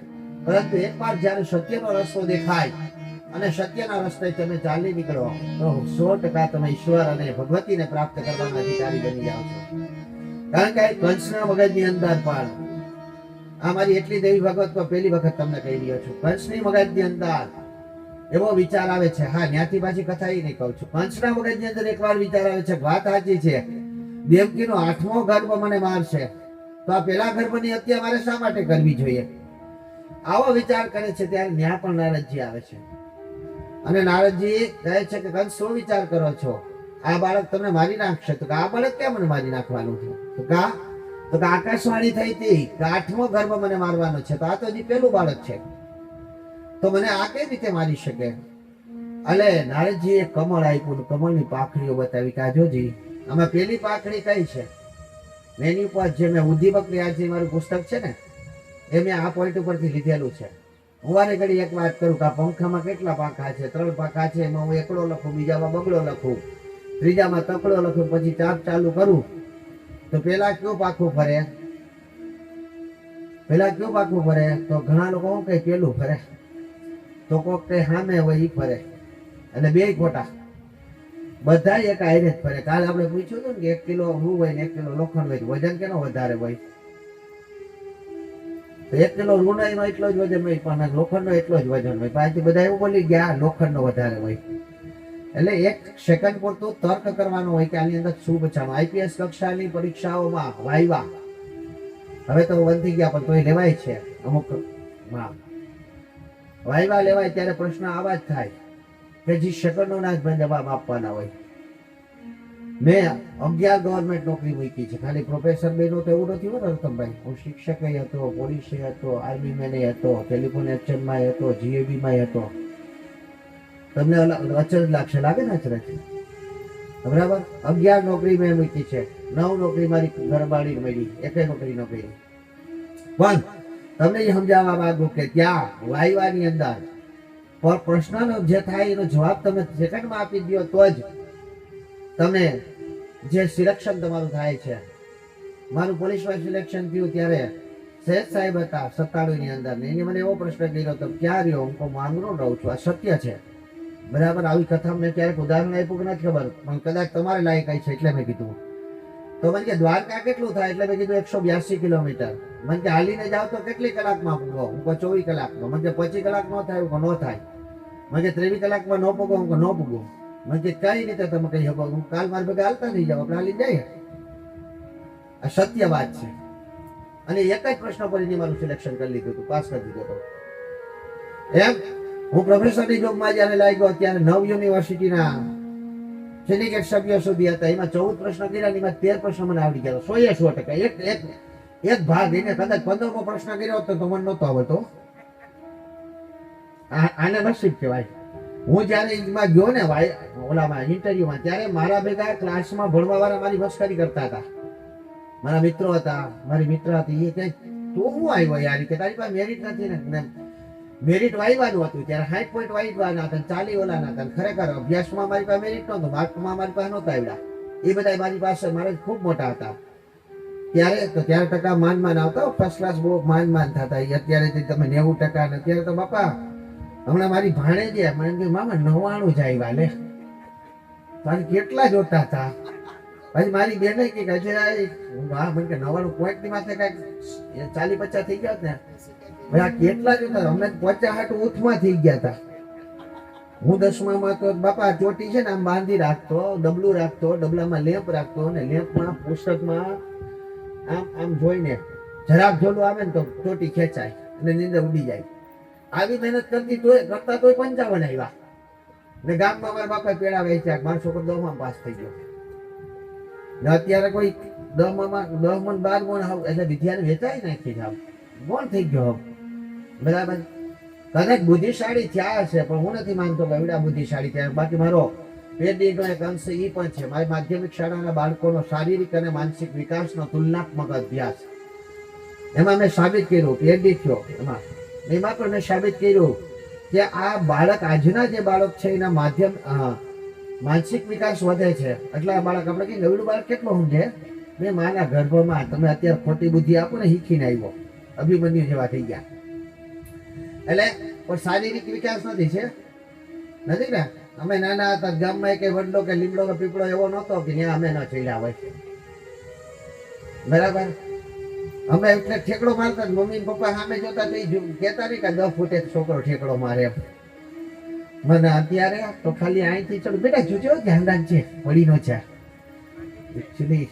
પરંતુ એકવાર જ્યારે સત્યનો રસ્તો દેખાય અને સત્યના રસ્તે તમે ચાલી નીકળો તો 100% તમે ઈશ્વર અને ભગવતીને પ્રાપ્ત કરવાના અધિકારી બની જાઓ છો. કારણ કે કંસના મગજની અંદર પણ આ મારી એટલી દેવી ભગવતમાં પહેલી વખત તમને કહી રહ્યો છું, કંસની મગજની અંદર એવો વિચાર આવે છે, હા ત્યાંથી પાછી કથા એ નહીં કહું છું, કંસના મગજની અંદર એકવાર વિચાર આવે છે, વાત સાચી છે, દેવકીનો 8મો ગર્ભ મને મારશે, તો આ પેલા ગર્ભની હત્યા મારે શા માટે કરવી જોઈએ? આવો વિચાર કરે છે ત્યારે ન્યા પણ નારદજી આવે છે અને નારદજી કહે છે કે કંસ શું વિચાર કરો છો? આ બાળક તમને મારી નાખશે. તો આ બાળક કેમ મને મારી નાખવાનું છે? તો આકાશવાણી થઈ હતી કે 8મો ગર્ભ મને મારવાનો છે, તો આ તો હજી પેલું બાળક છે, તો મને આ કઈ રીતે મારી શકે? અલે નારદજી એક કમળ આપ્યું, કમળની પાંખડીઓ બતાવી કે આ જોજી આમાં પેલી પાંખડી કઈ છે? એની ઉપર જે મેં ઉદ્દીપકની આજે મારું પુસ્તક છે ને એ મેં આ પોઈન્ટ ઉપરથી લીધેલું છે. હું વારે ઘડી એક વાત કરું કે આ પંખામાં કેટલા પાંખા છે? 3 પાંખા છે, એમાં હું એકડો લખું, બીજામાં બગડો લખું, ત્રીજામાં તકડો લખું, પછી ચાપ ચાલુ કરું તો પેલા કયું પાખું ફરે? તો ઘણા લોકો શું કહે પેલું ફરે, તો કોક કઈ સામે હોય ઈ ફરે, એટલે બે ખોટા, બધા એક આયરે જ ફરે. કાલે આપણે પૂછ્યું હતું ને કે 1 કિલો રૂ હોય ને 1 કિલો લોખંડ હોય, વજન કેનો વધારે હોય? તો 1 કિલો રૂનો એટલો જ વજન હોય, પણ લોખંડનો એટલો જ વજન હોય. પાછી બધા એવું બોલી ગયા લોખંડનો વધારે હોય. એટલે 1 સેકન્ડ પૂરતું તર્ક કરવાનો હોય કે આની અંદર શું બચાવવાનું. આઈપીએસ કક્ષાની પરીક્ષાઓમાં વાયવા હવે તો બંધ થઈ ગયા, પણ તોય લેવાય છે અમુક વાયવા લેવાય ત્યારે પ્રશ્ન આવા જ થાય કે જે સેકન્ડોના જ જવાબ આપવાના હોય. મેં 11 ગવર્મેન્ટ નોકરી મૂકી છે, ખાલી પ્રોફેસર બેનો તો એવું નથી હોતું રતનભાઈ. હું શિક્ષક હતો, પોલીસ હતો, આર્મી મેન હતો, ટેલિફોન એક્શનમાં હતો, જીએબીમાં હતો. તમને અચરજ લાગશે, લાગે ને અચરજ? બરાબર, 11 નોકરી મેં મૂકી છે, 9 નોકરી મારી ઘરવાળી મળી, 1 નોકરી ન કરી. પણ તમને એ સમજાવવા માંગુ કે ત્યાં વાયવાની અંદર પ્રશ્નનો જે થાય એનો જવાબ તમે સેકન્ડમાં આપી દો તો જ તમે જે સિલેક્શન તમારું થાય છે. મારું પોલીસમાં સિલેક્શન થયું ત્યારે શેઠ સાહેબ હતા 97 ની અંદર, ને એને મને એવો પ્રશ્ન કર્યો હતો, ક્યાં રહ્યો? હું માંગરો રહું છું, આ સત્ય છે. બરાબર, આવી કથા મેં ક્યારેક ઉદાહરણ આપ્યું કે નથી ખબર, પણ કદાચ તમારે લાયક આવી છે એટલે મેં કીધું. તો મને કે દ્વારકા કેટલું થાય? એટલે મેં કીધું 182 કિલોમીટર. મને કે હાલીને જાવ તો કેટલી કલાકમાં પૂગો? હું કહું 24 કલાકમાં. મને કે 25 કલાક ન થાય? હું ન થાય. મને કે 23 કલાકમાં ન પૂગો? હું ન પૂગું. મને કે કઈ રીતે તમે કહી શકો? હું કાલ મારી ભેગા હાલતા થઈ જાવ, આપણે હાલી જઈએ. આ સત્ય વાત છે. અને એક જ પ્રશ્ન પર એની મારું સિલેક્શન કરી લીધું હતું, પાસ કરી દીધો હતો. એમ હું પ્રોફેસરની જોબમાં જયારે લાગ્યો ત્યારે 9 યુનિવર્સિટીના સિન્ડિકેટ સભ્યો સુધી હતા. એમાં 14 પ્રશ્ન કર્યા, એમાં 13 પ્રશ્ન મને આવડી ગયા, 100%. એક ભાગ એને કદાચ 15મો પ્રશ્ન કર્યો હતો તો મને નહોતો આવડતો. આને નસીબ કહેવાય. હું જયારે એમાં ગયો ને ઓલામાં ઇન્ટરવ્યુમાં, ત્યારે મારા ભેગા ક્લાસમાં ભણવા વાળા મારી મસ્કરી કરતા હતા. મારા મિત્રો હતા, મારી મિત્ર હતી, એ કે તું હું આવ્યો યાર, કે તારી પાસે મેરિટ નથી ને? મેરિટ વાયવાનું હતું ત્યારે 60 પોઈન્ટ વાયવાના હતા, 40 ઓલાના હતા. ખરેખર અભ્યાસમાં મારી પાસે મેરિટ નહોતું, માર્કમાં મારી પાસે નહોતા આવ્યા. એ બધા મારી પાસે મારે ખૂબ મોટા હતા ત્યારે ટકા માન આવતા, ફર્સ્ટ ક્લાસ બહુ માન થતા. અત્યારે તમે 90% ને અત્યારે તો બાપા હમણાં મારી ભાણે જે મને કે મામા 99 જ આવ્યા લે, તારી કેટલા જોતા હતા? પછી મારી બેને કે હા મને કે 99 પોઈન્ટ ની માથે કઈક 40-50 થઈ ગયા ને ભાઈ, આ કેટલા જોતા? અમને 50 ઉથમાં થઈ ગયા હતા. હું 10મામાં તો બાપા ચોટી છે ને આમ બાંધી રાખતો, ડબલું રાખતો, ડબલામાં લેમ્પ રાખતો, અને લેમ્પમાં પુસ્તકમાં આમ જોઈને જરાક ઝોલું આવે ને તો ચોટી ખેંચાય અને નીંદર ઉડી જાય. આવી મહેનત કરતા તોય 55 આવ્યા. ને ગામમાં મારા બાપા પેડા વેચ્યા, મારો છોકરો 10માં પાસ થઈ ગયો. ને અત્યારે કોઈ 10માં 12 એટલે વિદ્યાને વેચાઈ નાખી જાવ, કોણ થઈ ગયો? બરાબર, કદાચ બુદ્ધિશાળી થયા હશે, પણ હું નથી માનતો કે એવડા બુદ્ધિશાળી થયા. બાકી મારો પેઢીનો એક અંશ એ પણ છે. મારી માધ્યમિક શાળાના બાળકોનો શારીરિક અને માનસિક વિકાસનો તુલનાત્મક અભ્યાસ, એમાં મેં સાબિત કર્યું, પેઢી થયો એમાં પણ મેં સાબિત કર્યું કે આ બાળક, આજના જે બાળક છે એના માનસિક વિકાસ વધે છે. એટલે આ બાળક, આપણે કહીએ નવડું બાળક કેટલો સમજે? મેં માના ગર્ભમાં, તમે અત્યારે ખોટી બુદ્ધિ આપો ને, શીખીને આવ્યો, અભિમન્યુ જેવા થઈ ગયા. એટલે પણ શારીરિક વિકાસ નથી છે, નથી ને? અમે નાના હતા ગામમાં કે વડલો કે લીમડો કે પીપળો એવો નહોતો કે ત્યાં અમે ન ચડ્યા હોય. બરાબર. અમે એટલે ઠેકડો મારતા જ મમ્મી પપ્પા સામે જોતા તો કહેતા નહીં કે 10 ફૂટે છોકરો ઠેકડો મારે એમ. મને અત્યારે તો ખાલી અહીંથી ચડું બેટા જોજો ધ્યાન રાખજે પડી નો છે. એકચ્યુઅલી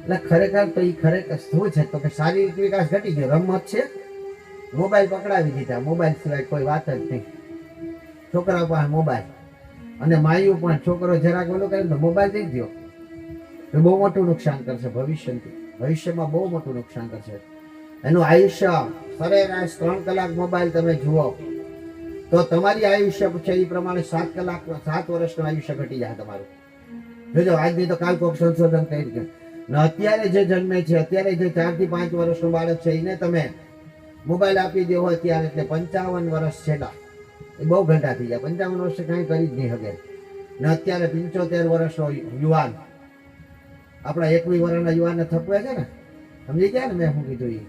એટલે ખરેખર તો એ ખરેખર શું છે તો કે શારીરિક વિકાસ ઘટી ગયો. રમત છે, મોબાઈલ પકડાવી દીધા. મોબાઈલ સિવાય કોઈ વાત જ નહીં. છોકરાઓ પાસે મોબાઈલ અને માયું પણ છોકરો જરાક ઓલો કરે તો મોબાઈલ દઈ દો એ બહુ મોટું નુકસાન કરશે ભવિષ્યમાં બહુ મોટું નુકસાન કરશે. એનું આયુષ્ય સરેરાશ 3 કલાક મોબાઈલ તમે જુઓ તો તમારી આયુષ્ય છે એ પ્રમાણે 7 વર્ષનું આયુષ્ય ઘટી જાય તમારું. જોજો આજની તો કાલ કોક સંશોધન કરી ગયું ને અત્યારે જે જન્મે છે, અત્યારે જે 4 થી 5 વર્ષનું બાળક છે એને તમે મોબાઈલ આપી દેવો અત્યારે એટલે 55 વર્ષ છેલ્લા એ બહુ ઘંટા થઈ જાય. 55 વર્ષે કઈ કરી જ નહીં શકે ને અત્યારે 75 વર્ષનો યુવાન આપણા 21 વર્ષના યુવાનને થપવે છે ને, સમજી ગયા ને મેં શું કીધું એ?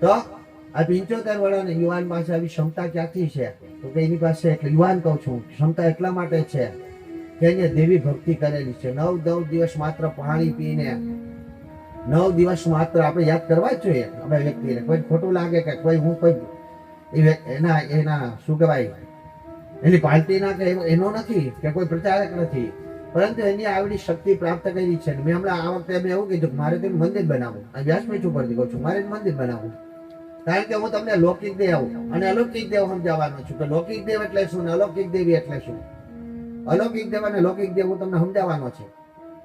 તો આ 75 વર્ષના યુવાન પાસે આવી ક્ષમતા ક્યાંથી છે? તો કે એની પાસે એટલે યુવાન કહું છું ક્ષમતા એટલા માટે છે કે એને દેવી ભક્તિ કરેલી છે. 9 દિવસ માત્ર પાણી પીને 9 દિવસ માત્ર આપણે યાદ કરવા જ જોઈએ આપણે વ્યક્તિને. કોઈ ખોટું લાગે કે કોઈ હું કોઈ એના શું કહેવાય એની પાર્ટી ના કે એનો નથી કે કોઈ પ્રચારક નથી, પરંતુ એની આવડી શક્તિ પ્રાપ્ત કરી છે. મેં હમણાં આ વખતે મેં એવું કીધું મારે તેનું મંદિર બનાવવું. વ્યાસપીઠ ઉપરથી કહું છું મારે મંદિર બનાવવું, કારણ કે હું તમને લૌકિક દેવ અને અલૌકિક દેવ સમજાવવાનો છું કે લૌકિક દેવ એટલે શું ને અલૌકિક દેવી એટલે શું. અલૌકિક દેવ અને લૌકિક દેવ હું તમને સમજાવવાનો છે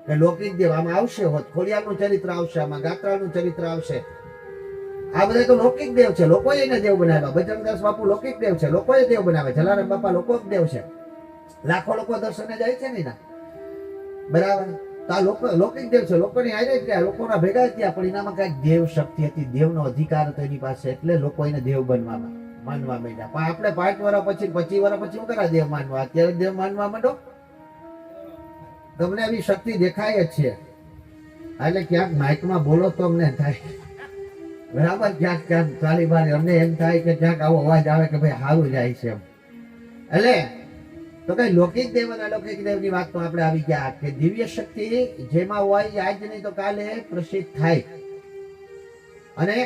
કે લૌકિક દેવ આમાં આવશે હોત, ખોડિયારનું ચરિત્ર આવશે, આમાં ગાત્રાનું ચરિત્ર આવશે. આ બધા તો લૌકિક દેવ છે, લોકોએ એને દેવ બનાવ્યા. બજરંગદાસ બાપુ લૌકિક દેવ છે, લોકોએ દેવ બનાવે. જલારામ બાપા લૌકિક દેવ છે, લાખો લોકો દર્શને જાય છે ને. બરાબર. તો આ લૌકિક દેવ છે, લોકોની હારે જ ગયા, લોકોના ભેગા જ ગયા, પણ એનામાં કઈક દેવ શક્તિ હતી, દેવનો અધિકાર હતો એની પાસે, એટલે લોકો એને દેવ માનવા માંડ્યા. પણ આપણે 5 વર્ષ પછી 25 વર્ષ પછી શું કરા દેવ માનવા? અત્યારે દેવ માનવા માંડો. તમને એવી શક્તિ દેખાય જ છે. એટલે ક્યાંક માઇકમાં બોલો તો અમને થાય બરાબર, ક્યાંક ચાલી બારી અમને એમ થાય કે ક્યાંક આવો અવાજ આવે કે ભાઈ સારું જાય છે એમ. એટલે તો કઈ લૌકિક દેવ અને અલૌકિક દેવની વાત તો આપણે આવી ગયા કે દિવ્ય શક્તિ જેમાં હોય આજ નહીં તો કાલે પ્રસિદ્ધ થાય. અને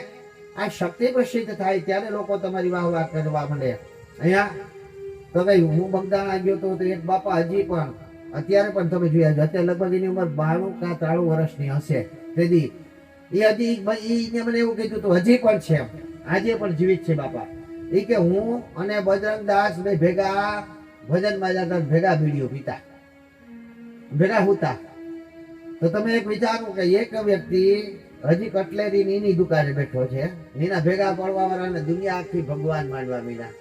આ શક્તિ પ્રસિદ્ધ થાય ત્યારે લોકો તમારી વાહ કરવા માંડે. અહીંયા તો કઈ હું બગદાણા ગયો તો એક બાપા હજી પણ અત્યારે પણ તમે જોયા અત્યારે લગભગ એની ઉંમર 92 કે 93 વર્ષની હશે. તેથી એ હજી મને એવું કીધું તો હજી પણ છે, આજે પણ જીવિત છે બાપા. એ કે હું અને બજરંગદાસ ભાઈ ભેગા ભજનમાં જતા, ભેગા બીડીઓ પીતા, ભેગા હુતા. તો તમે એક વિચારો કે એક વ્યક્તિ હજી કટલેરી ની દુકાને બેઠો છે, એના ભેગા પડવા વાળાને દુનિયા આખી ભગવાન માનવા મીના.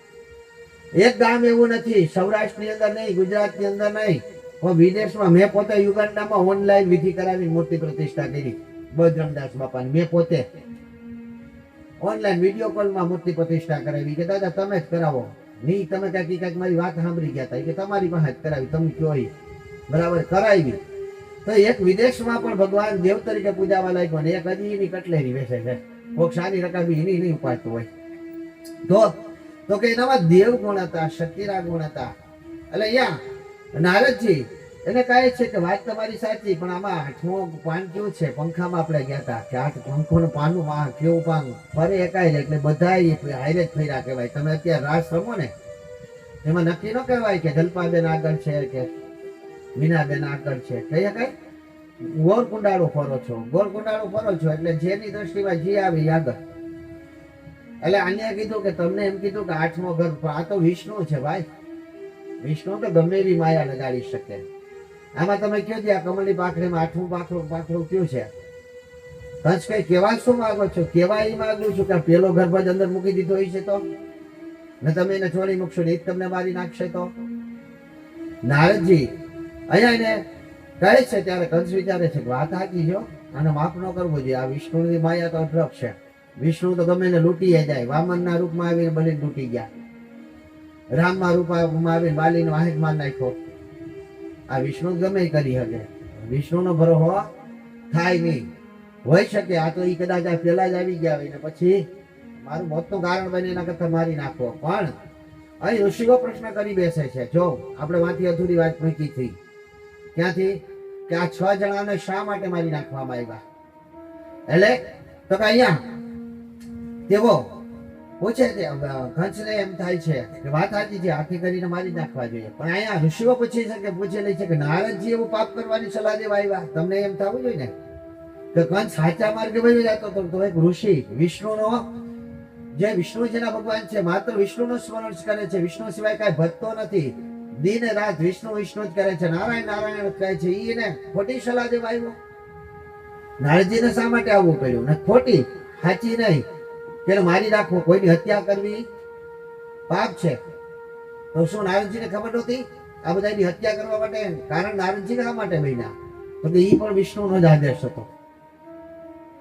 એક ગામ એવું નથી, સૌરાષ્ટ્રની અંદર નહીં, ગુજરાતની અંદર નહીં, પણ વિદેશમાં. મેં પોતે યુગાન્ડામાં ઓનલાઈન વિધિ કરાવી મૂર્તિ પ્રતિષ્ઠા કરી બજરંગદાસ બાપાની. મેં પોતે ઓનલાઈન વિડીયો કોલમાં મૂર્તિ પ્રતિષ્ઠા કરાવી કે દાદા તમે જ કરાવો. નહીં તમે કઈક મારી વાત સાંભળી ગયા હતા કે તમારી પાસે જ કરાવી, તમે કયો બરાબર કરાવી. તો એક વિદેશમાં પણ ભગવાન દેવ તરીકે પૂજાવા લાગ્યો ને એક હજી એની કટલેરી વેચે છે. કોક સારી રકાબી એની નહીં ઉપાડતું હોય. તો કે એનામાં દેવ ગુણ હતા, શક્તિના ગુણ હતા. એટલે અહીંયા નારદજી એને કહે છે કે વાત તમારી સાચી, પણ આમાં 8મું પાન કેવું છે? પંખામાં આપણે ગયા હતા કે 8 પંખોનું પાનું કેવું પાન ફરે એકાય જાય એટલે બધા હાઈરે જ ફર્યા કહેવાય. તમે અત્યારે રાસ રમો ને એમાં નક્કી ન કહેવાય કે જલપાબેન આગળ છે કે મીનાબેન આગળ છે, કઈ કઈ ગોળ કુંડાળું ફરો છો, ગોળ કુંડાળું ફરો છો એટલે જેની દ્રષ્ટિમાં જે આવે એ આગળ. એટલે અહીંયા કીધું કે તમને એમ કીધું કે 8મો ઘર, આ તો વિષ્ણુ છે ભાઈ. વિષ્ણુ તો ગમે એવી માયા લગાડી શકે. આમાં તમે કયો આ કમળની પાખડીમાં 8મું પાખડું કયું છે? કંસ કઈ કેવા શું માંગો છો? કેવા એ માંગુ છું કે પેલો ગર્ભ જ અંદર મૂકી દીધો હોય છે તો ને તમે એને છોડી મૂકશો ને એ તમને મારી નાખશે તો? નારદજી અહીંયા એને કહે છે ત્યારે કંસ વિચારે છે કે વાત સાચી છે, આને માફ ન કરવું જોઈએ. આ વિષ્ણુની માયા તો અઢળક છે. વિષ્ણુ તો ગમે એને લૂંટી જાય. વામનના રૂપમાં આવીને બલીને લૂંટી ગયા, રામના રૂપમાં આવીને બાલીને વાહિત માર નાખ્યો. આ વિષ્ણુ ગમે કરી શકે, વિષ્ણુનો ભરોસો થાય નહીં. હોય શકે આ તો એ કદાચ આ પેલા જ આવી ગયા હોય ને પછી મારું મોતનું કારણ બની એના કરતા મારી નાખો. પણ અહીં ઋષિઓ પ્રશ્ન કરી બેસે છે. જો આપણે વાંથી અધૂરી વાત મૂકી થઈ ક્યાંથી કે આ 6 જણાને શા માટે મારી નાખવામાં આવ્યા? એટલે તો કે અહીંયા તેઓ પૂછે છે, કંસને એમ થાય છે કે વાત સાચી છે, આથી કરીને મારી નાખવા જોઈએ. પણ અહીંયા ઋષિઓ પૂછેલી છે કે નારદજી એવું પાપ કરવાની સલાહ દેવા આવ્યા? તમને એમ થવું જોઈએ ને કે કંસ સાચા માર્ગે વયો જતો હતો તો એક ઋષિ વિષ્ણુનો, જે વિષ્ણુજીના ભગવાન છે, માત્ર વિષ્ણુનું સ્મરણ જ કરે છે, વિષ્ણુ સિવાય કાંઈ ભજતો નથી, દિન રાત વિષ્ણુ વિષ્ણુ જ કરે છે, નારાયણ નારાયણ જ કહે છે, એને ખોટી સલાહ દેવા આવ્યો? નારદજીને શા માટે આવવું પડ્યું? ને ખોટી સાચી નહીં કે મારી નાખવો, કોઈની હત્યા કરવી પાપ છે. તો શું નારદજીને ખબર નહોતી આ બધાની હત્યા કરવા માટે? કારણ નારદજી શા માટે બન્યા? તો કે ઈ પણ વિષ્ણુનો જ આદેશ હતો.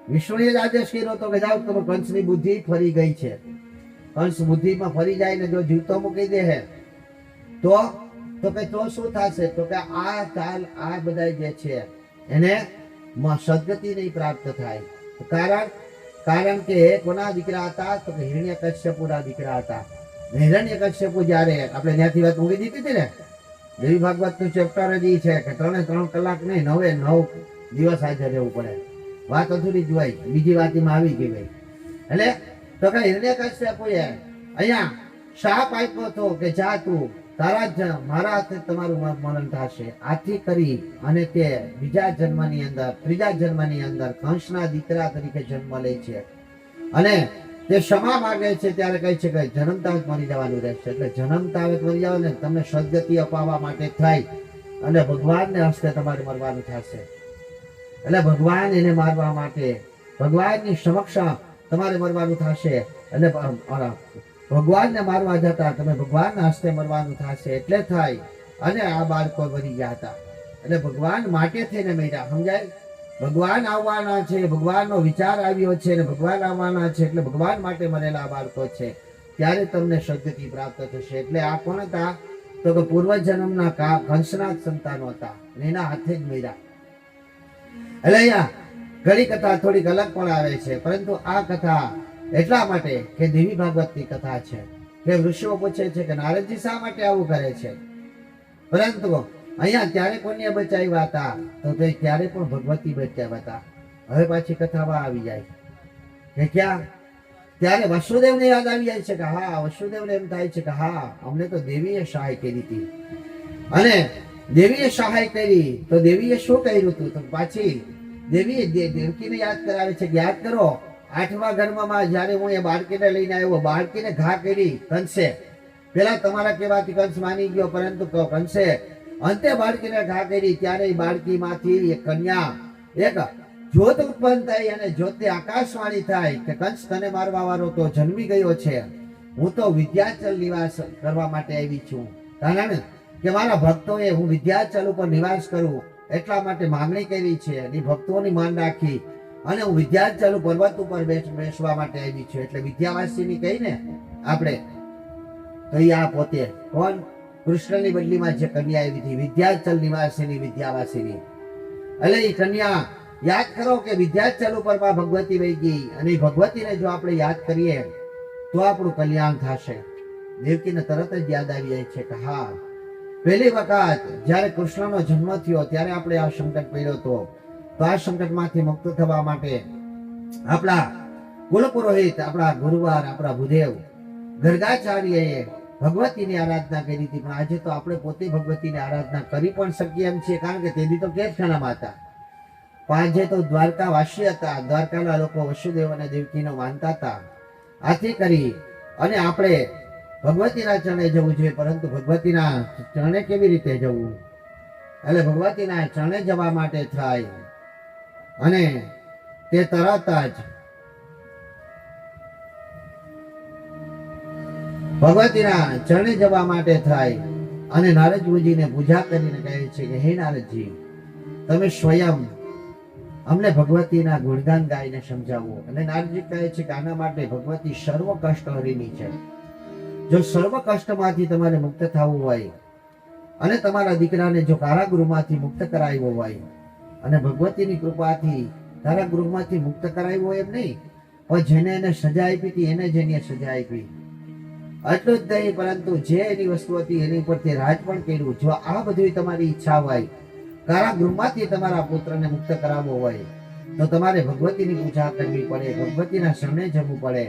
વિષ્ણુએ જ આદેશ કર્યો હતો કે જાઓ તમે, કંસની બુદ્ધિ ફરી ગઈ છે, કંસ બુદ્ધિમાં ફરી જાય ને જો જીવતો મૂકી દે હે તો કે તો શું થશે? તો કે આ ચાલ આ બધા જે છે એને સદગતિ નહીં પ્રાપ્ત થાય. કારણ કે કોના દીકરા હતા? તો કે હિરણ્યકશ્યપુના દીકરા હતા. હિરણ્યકશ્યપુ જ્યારે આપણે ત્યાંથી વાત મૂકી દીધી હતી ને, દેવી ભાગવતનું ચેપ્ટર જ ઈ છે કે 3 કલાક નહીં 9 દિવસ હાજર રહેવું પડે. વાત અધૂરી જ હોય, બીજી વાત એમાં આવી ગઈ ભાઈ. એટલે તો કે હિરણ્યકશ્યપુએ અહીંયા શાપ આપ્યો હતો કે જા તું, તારા જ મારા હાથે તમારું મરણ થશે. આથી કરી અને તે ત્રીજા જન્મની અંદર કંસના દીકરા તરીકે જન્મ લે છે અને તે ક્ષમા માંગે છે. ત્યારે કહે છે કે જન્મતા જ મરી જવાનું રહેશે. એટલે જન્મતા જ મરી જાવ ને, તમને સદગતિ અપાવવા માટે થાય અને ભગવાનને હસ્તે તમારે મરવાનું થશે. એટલે ભગવાન એને મારવા માટે, ભગવાનની સમક્ષ તમારે મરવાનું થશે. એટલે ભગવાનને મારવા જતા તમે ભગવાનના હસ્તે મરવાનું થશે. એટલે થાય અને આ બાળકો મરી ગયા હતા. એટલે ભગવાન માટે થઈને મર્યા. સમજાય? ભગવાન આવવાના છે, ભગવાનનો વિચાર આવ્યો છે અને ભગવાન આવવાના છે, એટલે ભગવાન માટે મરેલા બાળકો છે. ત્યારે તમને સદગતિ પ્રાપ્ત થશે. એટલે આ કોણ હતા? તો કે પૂર્વજન્મના કંસના જ સંતાનો હતા અને એના હાથે જ મર્યા. એટલે અહીંયા ઘણી કથા થોડીક અલગ પણ આવે છે, પરંતુ આ કથા એટલા માટે કે દેવી ભાગવતની કથા છે કે ઋષિઓ પૂછે છે કે નારદજી શા માટે આવું કરે છે? પરંતુ અહીંયા ત્યારે કોને બચાવ્યા હતા? તો તે ત્યારે પણ ભગવતી બચાવ્યા હતા. હવે પાછી કથામાં આવી જાય કે ક્યાં? ત્યારે વસુદેવને યાદ આવી જાય છે કે હા, વસુદેવને એમ થાય છે કે હા, અમને તો દેવીએ સહાય કરી હતી. અને દેવીએ સહાય કરી તો દેવીએ શું કર્યું હતું? તો પાછી દેવીએ દેવકીને યાદ કરાવે છે કે યાદ કરો, 8મા ગર્ભમાં જ્યારે હું એ બાળકીને લઈને આવ્યો, બાળકીને ઘા કરી કંસે. પેલા તમારા કહેવાથી કંસ માની ગયો, પરંતુ કંસે અંતે બાળકીને ઘા કરી. ત્યારે એ બાળકીમાંથી એક કન્યા, એક જ્યોત ઉત્પન્ન થઈ અને જ્યોતની આકાશવાણી થાય કે કંસ તને મારવા વાળો તો જન્મી ગયો છે, હું તો વિદ્યાચલ નિવાસ કરવા માટે આવી છું. કારણ કે મારા ભક્તોએ હું વિદ્યાચલ ઉપર નિવાસ કરું એટલા માટે માંગણી કરી છે અને ભક્તોની માન રાખી અને હું વિદ્યાચલ પર્વત ઉપર બેસવા માટે આવી છું. એટલે વિદ્યાવાસીની કહીને આપણે તો આ પોતે કોણ? કૃષ્ણની બદલીમાં જે કન્યા આવી હતી, વિદ્યાચલ નિવાસીની, વિદ્યાવાસીની. એટલે એ કન્યા યાદ કરો કે વિદ્યાચલ ઉપર ભગવતી વહી ગઈ અને ભગવતીને જો આપણે યાદ કરીએ તો આપણું કલ્યાણ થશે. દેવકીને તરત જ યાદ આવી જાય છે કે હા, પહેલી વખત જ્યારે કૃષ્ણનો જન્મ થયો ત્યારે આપણે આ સંકટ પડ્યો હતો, તો આ સંકટમાંથી મુક્ત થવા માટે આપણા કુલપુરોહિત, આપણા ગુરુવાર, આપણા ભૂદેવ ગર્ગાચાર્યએ ભગવતીની આરાધના કરી હતી. પણ આજે તો આપણે પોતે ભગવતીની આરાધના કરી પણ શકીએ એમ છીએ, કારણ કે તેથી તો કેરખાનામાં હતા. પણ આજે તો દ્વારકા વાસી હતા, દ્વારકાના લોકો વસુદેવ અને દેવકીનો માનતા હતા. આથી કરી અને આપણે ભગવતીના ચરણે જવું જોઈએ. પરંતુ ભગવતીના ચરણે કેવી રીતે જવું? એટલે ભગવતીના ચરણે જવા માટે થાય અને તે તરત જ ભગવતીના ચરણે જવા માટે થાય અને નારદજીને પૂજા કરીને કહે છે કે હે નારદજી, તમે સ્વયં અમને ભગવતીના ગુણગાન ગાઈને સમજાવો. અને નારદજી કહે છે કે આના માટે ભગવતી સર્વ કષ્ટ હરીની છે. જો સર્વ કષ્ટમાંથી તમારે મુક્ત થવું હોય અને તમારા દીકરાને જો કારાગૃહમાંથી મુક્ત કરાવ્યો હોય અને ભગવતીની કૃપાથી કારાગૃહમાંથી મુક્ત કરાવ્યો હોય એમ નહીં, પણ જેને એને સજા આપી હતી એને જ એને સજા આપી. એટલું જ નહીં, પરંતુ જે એની વસ્તુ હતી એની ઉપરથી રાજ પણ કર્યું. જો આ બધી તમારી ઈચ્છા હોય, કારાગૃહમાંથી તમારા પુત્રને મુક્ત કરાવવો હોય, તો તમારે ભગવતીની પૂજા કરવી પડે, ભગવતીના શરણે જવું પડે,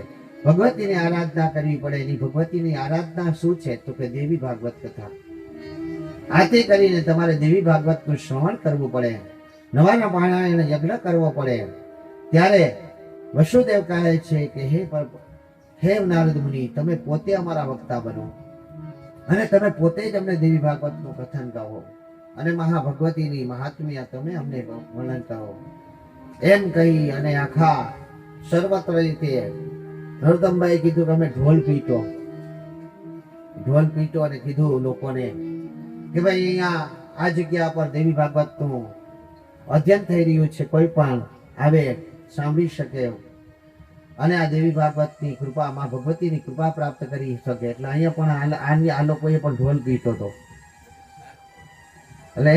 ભગવતીની આરાધના કરવી પડે. એની ભગવતીની આરાધના શું છે? તો કે દેવી ભાગવત કથા. આથી કરીને તમારે દેવી ભાગવતનું શ્રવણ કરવું પડે, નવાના પાણાને યજ્ઞ કરવો પડે. ત્યારે વસુદેવ કહે છે કે હે નારદ મુનિ, તમે પોતે અમારા વક્તા બનો અને તમે પોતે જ અમને દેવી ભાગવતનું કથન કહો અને મહાભગવતીની મહાત્મ્ય તમે અમને વર્ણન કરો. એમ કહી અને આખા સર્વત્ર રીતે નરોત્તમભાઈ કીધું કે અમે ઢોલ પીટો અને કીધું લોકોને કે ભાઈ અહીંયા આ જગ્યા પર દેવી ભાગવતનું અધ્યયન થઈ રહ્યું છે, કોઈ પણ આવે સાંભળી શકે અને આ દેવી ભાગવતની કૃપા, માં ભગવતીની કૃપા પ્રાપ્ત કરી શકે. એટલે અહીંયા પણ આ લોકોએ પણ ઢોલ પીટો હતો. એટલે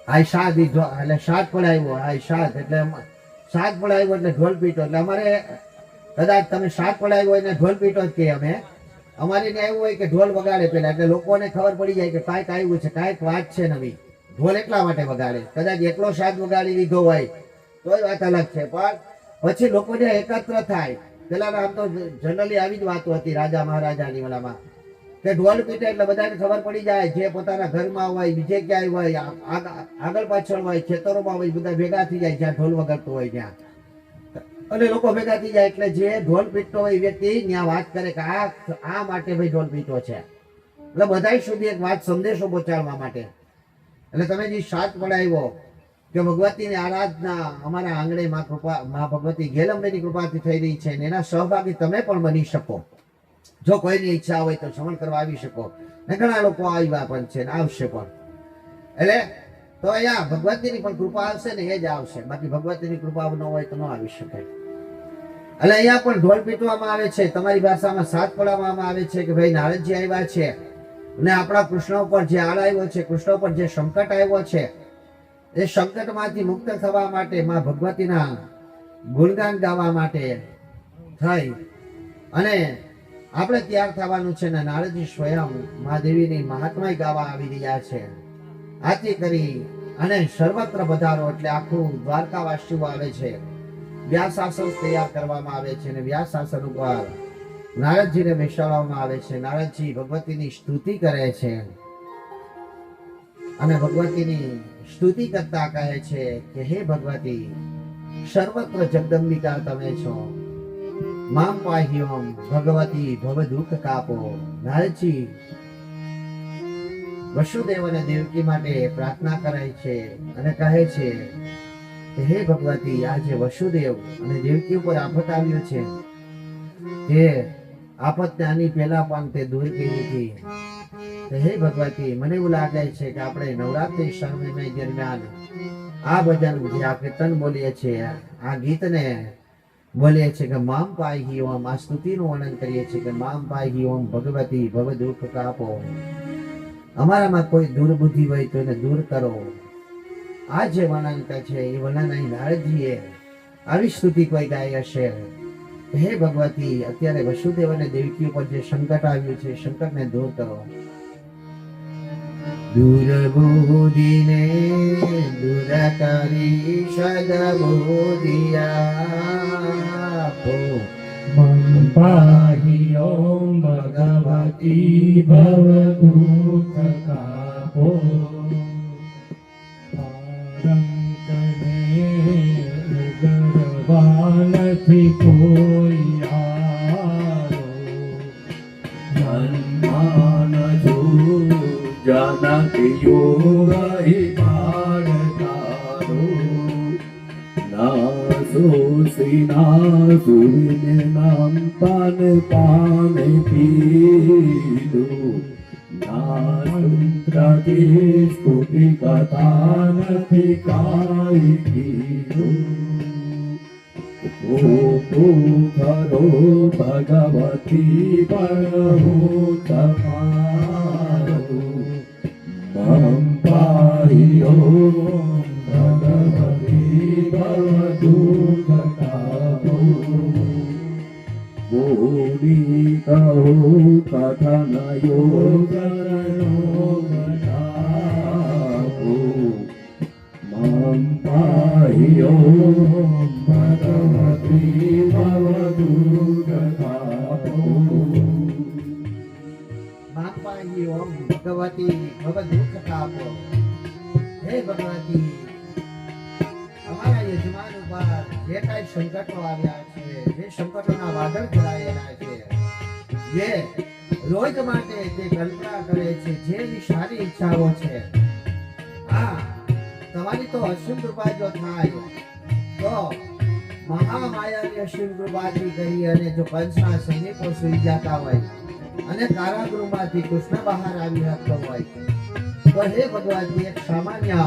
આ સાત પડાવ્યો એટલે ઢોલ પીટો. એટલે અમારે કદાચ તમે સાત પડાવ્યો હોય ને ઢોલ પીટો જ કે અમે અમારે ને એવું હોય કે ઢોલ વગાડે પેલા, એટલે લોકોને ખબર પડી જાય કે કાંઈક આવ્યું છે, કાંઈક વાત છે નવી. ઢોલ એટલા માટે વગાડે. કદાચ એકલો સાત વગાડી લીધો હોય તોય વાત અલગ છે, પણ પછી લોકો જે એકત્ર થાય, પેલા આમ તો જનરલી આવી જ વાતો હતી રાજા મહારાજાની ઓલામાં, કે ઢોલ પીટે એટલે બધાને ખબર પડી જાય, જે પોતાના ઘરમાં હોય, બીજે ક્યાંય હોય, આગળ પાછળ હોય, ખેતરોમાં હોય, બધા ભેગા થઈ જાય જ્યાં ઢોલ વગાડતો હોય ત્યાં. અને લોકો ભેગા થઈ જાય એટલે જે ઢોલ પીટતો હોય એ વ્યક્તિ ત્યાં વાત કરે કે આ માટે ભાઈ ઢોલ પીટો છે. એટલે બધા સુધી એક વાત સંદેશો પહોંચાડવા માટે. એટલે તમે જે સાત પડાવ્યો કે ભગવતીની આરાધના અમારા આંગણે માં ભગવતી ગેલંબેની કૃપાથી થઈ રહી છે, એના સહભાગી તમે પણ બની શકો. જો કોઈની ઈચ્છા હોય તો શ્રવણ કરવા આવી શકો. ને ઘણા લોકો આવ્યા પણ છે ને આવશે પણ. એટલે તો અહીંયા ભગવતીની પણ કૃપા આવશે ને એ જ આવશે, બાકી ભગવતીની કૃપા ન હોય તો ન આવી શકે. એટલે અહીંયા પણ ઢોલ પીટવામાં આવે છે, તમારી ભાષામાં સાત પડાવવામાં આવે છે કે ભાઈ નારદજી આવ્યા છે અને આપણા કૃષ્ણ ઉપર જે આળ આવ્યો છે, કૃષ્ણ ઉપર જે સંકટ આવ્યો છે, એ સંકટમાંથી મુક્ત થવા માટે માં ભગવતીના ગુણગાન ગાવા માટે થઈ અને આપણે તૈયાર થવાનું છે ને નારદજી સ્વયં મહાદેવીની મહાત્માય ગાવા આવી રહ્યા છે. આથી કરી અને સર્વત્ર પધારો એટલે આખું દ્વારકાવાસીઓ આવે છે. વ્યાસાસન તૈયાર કરવામાં આવે છે અને વ્યાસાસન ઉપર નારદજીને બેસાડવામાં આવે છે. નારદજી ભગવતીની સ્તુતિ કરે છે અને ભગવતીની સ્તુતિ કરતા કહે છે કે હે ભગવતી, સર્વત્ર જગદંબિકા તમે છો. મામ પાહ્યોમ ભગવતી ભવ દુઃખ કાપો. નારદજી વસુદેવ અને દેવકી માટે પ્રાર્થના કરે છે અને કહે છે કે હે ભગવતી, આ જે વસુદેવ અને દેવકી ઉપર આફત આવ્યો છે તે આફતને આની પહેલા પણ તે દૂર કરી હતી. હે ભગવતી, મને એવું લાગે છે કે આપણે નવરાત્રી સમય દરમિયાન આ ભજન જે આ કીર્તન બોલીએ છીએ, આ ગીતને બોલીએ છીએ કે મામ પાહી ઓમ, આ સ્તુતિનું વર્ણન કરીએ છીએ કે મામ પાહી ઓમ ભગવતી ભવ દુઃખ કાપો. અમારામાં કોઈ દુર્બુદ્ધિ હોય તો એને દૂર કરો. આ જે વર્ણન છે એ વર્ણન અહીં નારદજીએ આવી સ્તુતિ કોઈ ગાઈ હશે. હે ભગવતી, અત્યારે વસુદેવ અને દેવકી ઉપર જે સંકટ આવ્યું છે, સંકટને દૂર કરો. દુર્બુદ્ધિને દૂર કરી સદબુદ્ધિયા મન પાહી ઓમ ભગવતી ભવ દુઃખ કાપો. નથી કોઈ આરો મનમાં છું જાનકી યોગ પાડતારો. નાસોસી નાસુને નામ પાન પાન પીધું. નાંત્રથી સ્તુતિ કથા નથી કાંઈ કીધું. કરો ભગવતી પણ હું તમારું. મમ પાહી ઓમ ભગવતી ભવ દુઃખ કાપો. જોડી કહો કથન યોગનો બનાવો મમ પાહ્યો ભગવતી ભવદુર્ગતાપો માપાહી ઓમ ભગવતી ભવદુર્ગતાપો. હે ભગવતી, અમારા યજમાન ઉપર જે કાંઈ સંકટો આવ્યા છે, જે સંકટોના વાદળ ઘેરાયેલા છે, જે રોજ માટે તે કલ્પના કરે છે, જેની સારી ઈચ્છાઓ છે, આ તમારી તો અસીમ કૃપા જો થાય તો મહામાયાની અસીમ કૃપાથી કરી અને જો કંસના સૈનિકો સુઈ જતા હોય અને કારાગૃહમાંથી કૃષ્ણ બહાર આવી શકતો હોય તો હે ભગવાનજી, એક સામાન્ય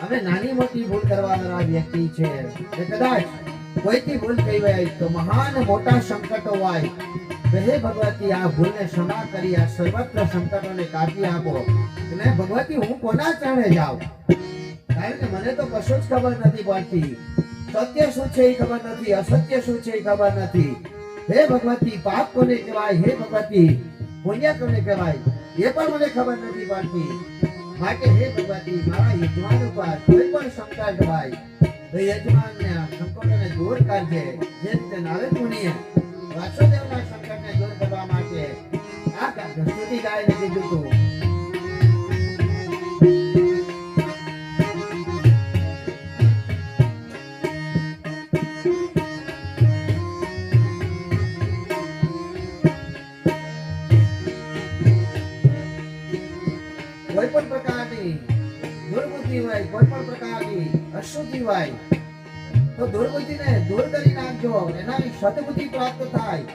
અમે નાની મોટી ભૂલ કરવાવાળા વ્યક્તિ છે કે કદાચ કોઈથી ભૂલ થઈ હોય તો મહાન મોટા સંકટો હોય તો હે ભગવતી, આ ભૂલને ક્ષમા કરી આ સર્વત્ર સંકટોને કાપી આપો. અને ભગવતી, હું કોના ચરણે જાઉં? કારણ કે મને તો કશું જ ખબર નથી પડતી. સત્ય શું છે એ ખબર નથી, અસત્ય શું છે એ ખબર નથી. હે ભગવતી, પાપ કોને કહેવાય, હે ભગવતી, પુણ્ય કોને કહેવાય એ પણ મને ખબર નથી પડતી. માટે હે ભગવતી, મારા યજમાન ઉપર કોઈ પણ સંકટ હોય તો યજમાનને સંકટોને દૂર કરજે. જે રીતે નારદ મુનિએ વાસુદેવના સંકટને દૂર કરવા માટે આ સ્તુતિ ગાઈને કીધું હતું. કોઈ પણ પ્રકારની દુર્બુદ્ધિ હોય, કોઈ પણ પ્રકારની અશુદ્ધિ હોય તો દુર્બુદ્ધિને દૂર કરી નાખજો. એનાથી સદબુદ્ધિ પ્રાપ્ત થાય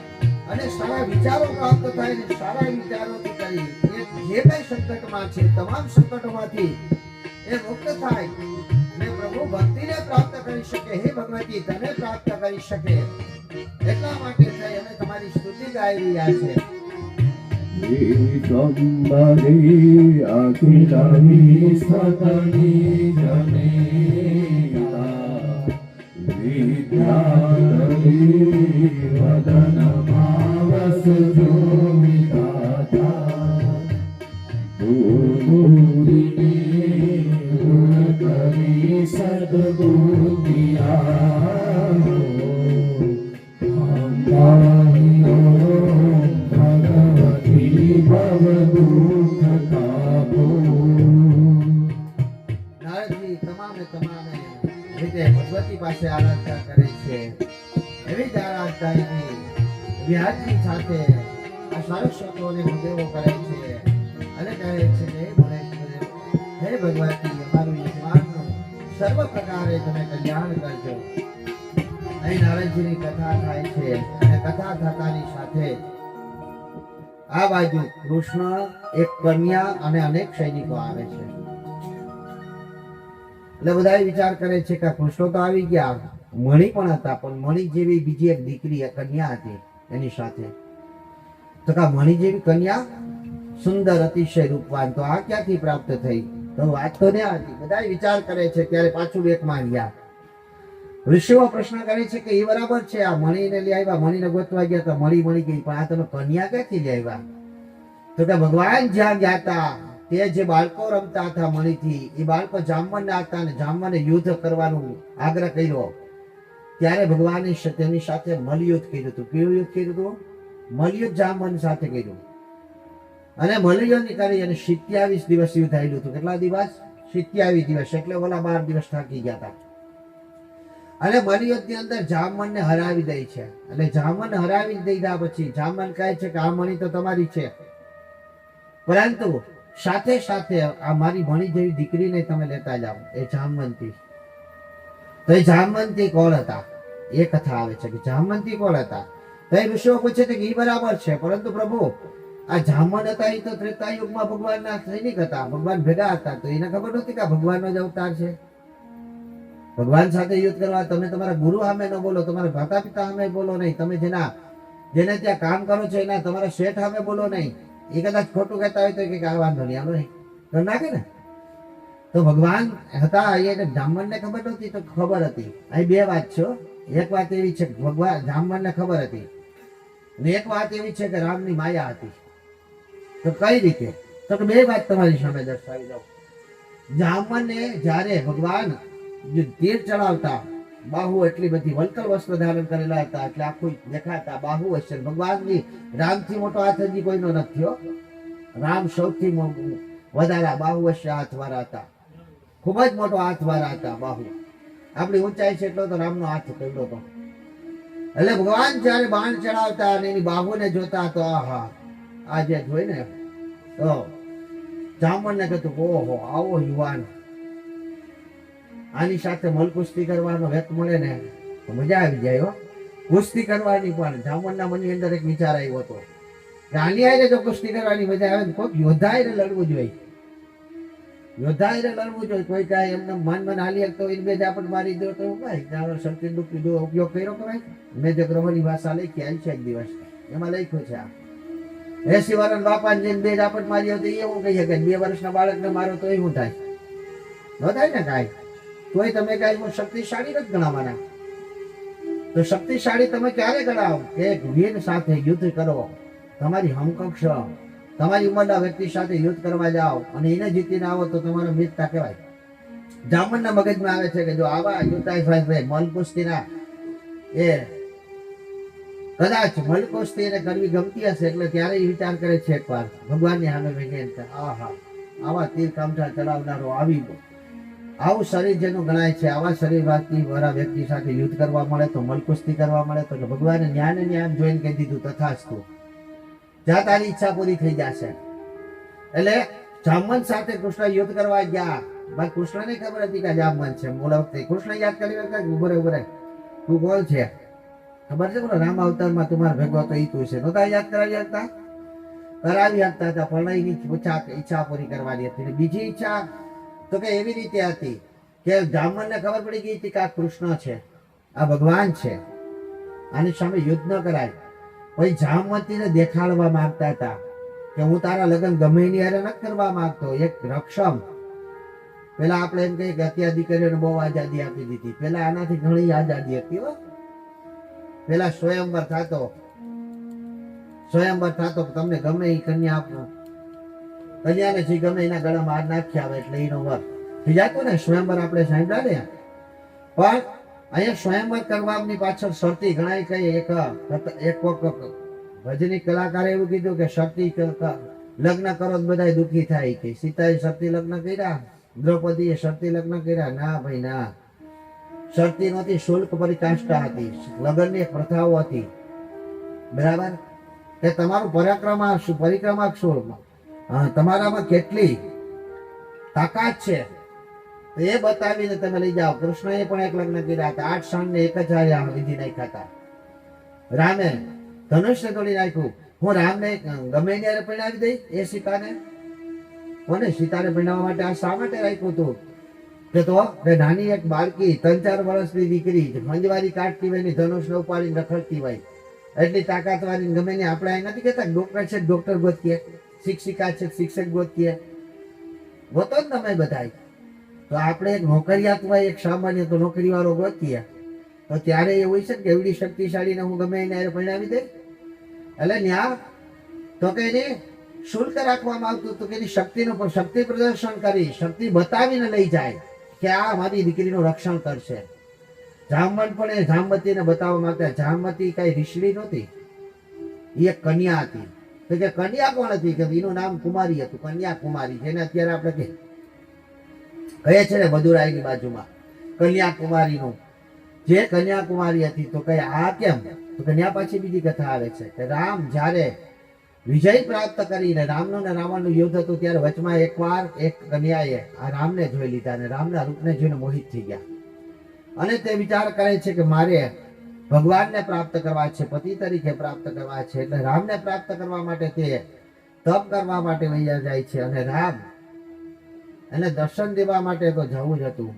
અને સારા વિચારો પ્રાપ્ત થાય અને સારા વિચારોથી કરી જે કઈ સંકટમાં છે તમામ સંકટોમાંથી એ મુક્ત થાય અને પ્રભુ ભક્તિને પ્રાપ્ત કરી શકે. હે ભગવતી, તને પ્રાપ્ત કરી શકે એટલા માટે થઈ અમે તમારી સ્તુતિ ગાઈ રહ્યા છે. વિશ્વંભરી અખિલની સતની જનેતા વિદ્યાધરી વદનમાં વસજો વિધાતા ગુરુની ગુણ કરી સદબુદ્ધિયા નારદજી તમામે રીતે ભગવતી પાસે આરાધના કરે છે. એવી જ આરાધનાની વ્યાજની સાથે આ સારસ્વતોને ભગવો કરે છે અને કહે છે કે હે ભગવતી, અમારું યજમાનનું સર્વ પ્રકારે તમે કલ્યાણ કરજો. અહીં નારદજીની કથા થાય છે અને કથા થતાની સાથે આ બાજુ કૃષ્ણ, એક કન્યા અને અનેક સૈનિકો આવે છે. એટલે બધા વિચાર કરે છે કે કૃષ્ણ તો આવી ગયા, મણિ પણ હતા, પણ મણિ જેવી બીજી એક દીકરી, એક કન્યા હતી એની સાથે. તો કે મણિ જેવી કન્યા સુંદર, અતિશય રૂપવાન, તો આ ક્યાંથી પ્રાપ્ત થઈ? તો વાત તો ત્યાં હતી. બધા વિચાર કરે છે ત્યારે પાછું એકમાં ગયા. ઋષિઓ પ્રશ્ન કરે છે કે એ બરાબર છે, આ મણીને લઈ આવ્યા, મણીને ગોતવા ગયા તો મળી ગઈ, પણ આ તમે કન્યા ક્યાંથી લઈ આવ્યા? તો કે ભગવાન જ્યાં ગયા હતા તે જે બાળકો રમતા હતા મણીથી, એ બાળકો જામવનના હતા અને જામવને યુદ્ધ કરવાનું આગ્રહ કર્યો ત્યારે ભગવાને તેની સાથે મલયુદ્ધ કર્યું હતું. કેવું યુદ્ધ કર્યું હતું? મલયુદ્ધ જામવન સાથે કર્યું. અને મલયુદ્ધ કરી અને 27 દિવસ યુદ્ધ થયેલું હતું. કેટલા દિવસ? 27 દિવસ. એટલે ઓલા 12 દિવસ થાકી ગયા હતા. અને મલયુદ્ધની અંદર જામવનને હરાવી દે છે. એટલે જામવન હરાવી દીધા પછી જામવન કહે છે કે આ મણી તો તમારી છે, પરંતુ સાથે સાથે આ મારી મણી જેવી દીકરીને તમે લેતા જાઓ એ જામવંતી. તો એ જામવંતી કોણ હતા એ કથા આવે છે કે જામવંતી કોણ હતા? તો એ ઋષિઓ પૂછે છે કે એ બરાબર છે, પરંતુ પ્રભુ આ જામવન હતા એ તો ત્રેતા યુગમાં ભગવાનના સૈનિક હતા, ભગવાન ભેગા હતા, તો એને ખબર નહોતી કે આ ભગવાનનો જ અવતાર છે. ભગવાન સાથે યુદ્ધ કરવા તમે તમારા ગુરુ સામે ન બોલો, તમારા માતા પિતા સામે બોલો નહીં, તમે જેને ત્યાં કામ કરો છો એના તમારા શેઠ સામે બોલો નહીં. એ કદાચ ખોટું કહેતા હોય તો કે આ વાંધો નહીં, આનો નહીં તો નાખે ને. તો ભગવાન હતા એને જામવનને ખબર નહોતી તો ખબર હતી. અહીં બે વાત છે. એક વાત એવી છે કે ભગવાન જામવનને ખબર હતી ને એક વાત એવી છે કે રામની માયા હતી. તો કઈ રીતે? તો કે બે વાત તમારી સામે દર્શાવી દઉં. જામવને જ્યારે ભગવાન જે તીર ચડાવતા, બાહુ એટલી બધી વલ્કલ વસ્ત્ર ધારણ કરેલા હતા, એટલે આખું દેખાતા બાહુ હશે. ભગવાનની રામથી મોટો હાથ હજી કોઈનો નથી થયો. રામ સૌથી વધારે બાહુ હશે હાથવાળા હતા. ખૂબ જ મોટો હાથવાળા હતા બાહુ. આપણી ઊંચાઈ છે એટલો તો રામનો હાથ કેટલો હતો. એટલે ભગવાન જયારે બાણ ચડાવતા અને એની બાહુને જોતા તો આહા, આ જે જોઈ ને તો જામવનને કહેતું ઓહો આવો યુવાન, આની સાથે મલકુસ્તી કરવાનો વેત મળે ને તો મજા આવી જાય હો. કુસ્તી કરવાની પણ જામવનના મનની અંદર એક વિચાર આવ્યો હતો કે આની હારે જો કુસ્તી કરવાની મજા આવે તો કોઈક યોદ્ધા હારે લડવું જોઈએ. યોદ્ધા હારે લડવું જોઈએ. કોઈ કાંઈ એમને મન હાલી શકતો હોય બે ઝાપટ મારી દો તો કાંઈ તારો શક્તિ દુઃખી ઉપયોગ કર્યો કરાય. મેં જે ગ્રહોની ભાષા લખી આવી છે એક દિવસ, એમાં લખ્યું છે આ 80 વર્ષના બાપાને જઈને બે ઝાપટ મારી હતી એ હું કહી શકે. 2 વર્ષના બાળકને મારો તોય શું થાય? ન થાય ને કાંઈ. તોય તમે કાંઈ શક્તિશાળી નથી ગણાવાના. તો શક્તિશાળી તમે ક્યારે ગણાવો? એક વીર સાથે યુદ્ધ કરો, તમારી સમકક્ષ તમારી ઉંમરના વ્યક્તિ સાથે યુદ્ધ કરવા જાઓ અને એને જીતીને આવો તો તમારો મિત્રતા કહેવાય. જામવનના મગજમાં આવે છે કે જો આવા યુદ્ધ મલકુસ્તીના એ કદાચ મલકુસ્તી એને કરવી ગમતી હશે એટલે ત્યારે એ વિચાર કરે છે એકવાર ભગવાનની સામે બેસીને, આહા આવા તીર કામઠા ચલાવનારો આવી ગયો. આવું શરીર જેનું ગણાય છે, આવા શરીર વાળા વ્યક્તિ સાથે યુદ્ધ કરવા મળે તો મલકુસ્તી કરવા મળે તો ભગવાને ન્યાને ન્યાન જોઈને કહી દીધું તથાસ્તુ, જ્યાં તારી ઈચ્છા પૂરી થઈ જશે. એટલે જામવન સાથે કૃષ્ણ યુદ્ધ કરવા ગયા. ભાઈ કૃષ્ણને ખબર હતી કે જામવન છે. બોલા વખતે કૃષ્ણ યાદ કરી વખતે ઉભરે તું કોણ છે ખબર છે? બોલો રામ અવતારમાં તમારા ભેગો તો ઈ તું છે. નહોતા યાદ કરાવી શકતા? કરાવી શકતા હતા પણ એની ઈચ્છા પૂરી કરવાની હતી. બીજી ઈચ્છા તો કે એવી રીતે હતી કે જામવનને ખબર પડી ગઈ હતી કે આ કૃષ્ણ છે, આ ભગવાન છે, આની સામે યુદ્ધ ન કરાય. પછી જામવંતીને દેખાડવા માંગતા હતા કે હું તારા લગ્ન ગમે એની હારે ન કરવા માંગતો. એક રક્ષમ, પેલા આપણે એમ કહીએ કે અત્યાર દીકરીઓને બહુ આઝાદી આપી દીધી. પેલા આનાથી ઘણી આઝાદી હતી હો. પેલા સ્વયંવર થતો તમને ગમે એ કન્યા આપો, કન્યાને જે ગમે એના ગળામાં હાથ નાખી આવે એટલે એનો વર થઈ જતો ને. સ્વયંવર આપણે સાંભળ્યા ને. પણ અહીંયા સ્વયંવર કરવાની પાછળ શરતી ઘણા કઈ એક ભજની કલાકારે એવું કીધું કે શરતી લગ્ન કરો તો બધા દુઃખી થાય. કે સીતાએ શરતી લગ્ન કર્યા, દ્રૌપદીએ શરતી લગ્ન કર્યા? ના ભાઈ ના, શરતી નહોતી, શુલ્ક પરિકાષ્ઠા હતી, લગ્નની એક પ્રથાઓ હતી. બરાબર? કે તમારું પરિક્રમા શું, તમારામાં કેટલી તાકાત છે એ બતાવીને તમે લઈ જાઓ. કૃષ્ણએ પણ એક લગ્ન કર્યા હતા. 8 સણ એક જ હારે વિધિ નાખ્યા હતા. રામે ધનુષ્ય તોડી નાખ્યું. હું રામને ગમે એની હારે પરણાવી દઈ એ સીતાને? કોને સીતાને પરણાવવા માટે આ શા માટે રાખ્યું હતું? કે તો નાની એક બાળકી 3-4 વર્ષની દીકરી મંજવારી કાઢતી હોય ને ધનુષને ઉપાડીને રખડતી હોય, એટલી તાકાતવાળી ગમે ને. આપણે અહીં નથી કહેતા ડોક્ટર છે ડોક્ટર ગોતીએ, શિક્ષિકા છે શિક્ષક ગોતીએ, ગોતો જ તમે બધાય. તો આપણે એક નોકરિયાત હોય, એક સામાન્ય તો નોકરી વાળો ગોતીએ તો ત્યારે એવું હોય છે કે એવડી શક્તિશાળીને હું ગમે એને પરણાવી દે? એટલે ન્યા તો કે એને શુલ્ક રાખવામાં આવતું તો કે એની શક્તિ પ્રદર્શન કરી, શક્તિ બતાવીને લઈ જાય કે આ મારી દીકરીનું રક્ષણ કરશે. જામવન પણ એ જામવતીને બતાવવા માંગતા. જામવતી કઈ ઋષિણી નહોતી, એ એક કન્યા હતી. તો કે કન્યા કોણ હતી? કે એનું નામ કુમારી હતું, કન્યા કુમારી, જેને અત્યારે આપણે કહે છે ને મદુરાઈની બાજુમાં કન્યાકુમારીનું, જે કન્યાકુમારી હતી. તો કઈ આ કેમ? તો કન્યા પાછી બીજી કથા આવે છે કે રામ જ્યારે વિજય પ્રાપ્ત કરીને રામનું ને રાવણનું યુદ્ધ હતું ત્યારે વચમાં એકવાર એક કન્યાએ આ રામને જોઈ લીધા અને રામના રૂપને જોઈને મોહિત થઈ ગયા. અને તે વિચાર કરે છે કે મારે ભગવાનને પ્રાપ્ત કરવા છે, પતિ તરીકે પ્રાપ્ત કરવા છે. એટલે રામને પ્રાપ્ત કરવા માટે તે તપ કરવા માટે વૈયા જાય છે. અને રામ એને દર્શન દેવા માટે તો જવું જ હતું.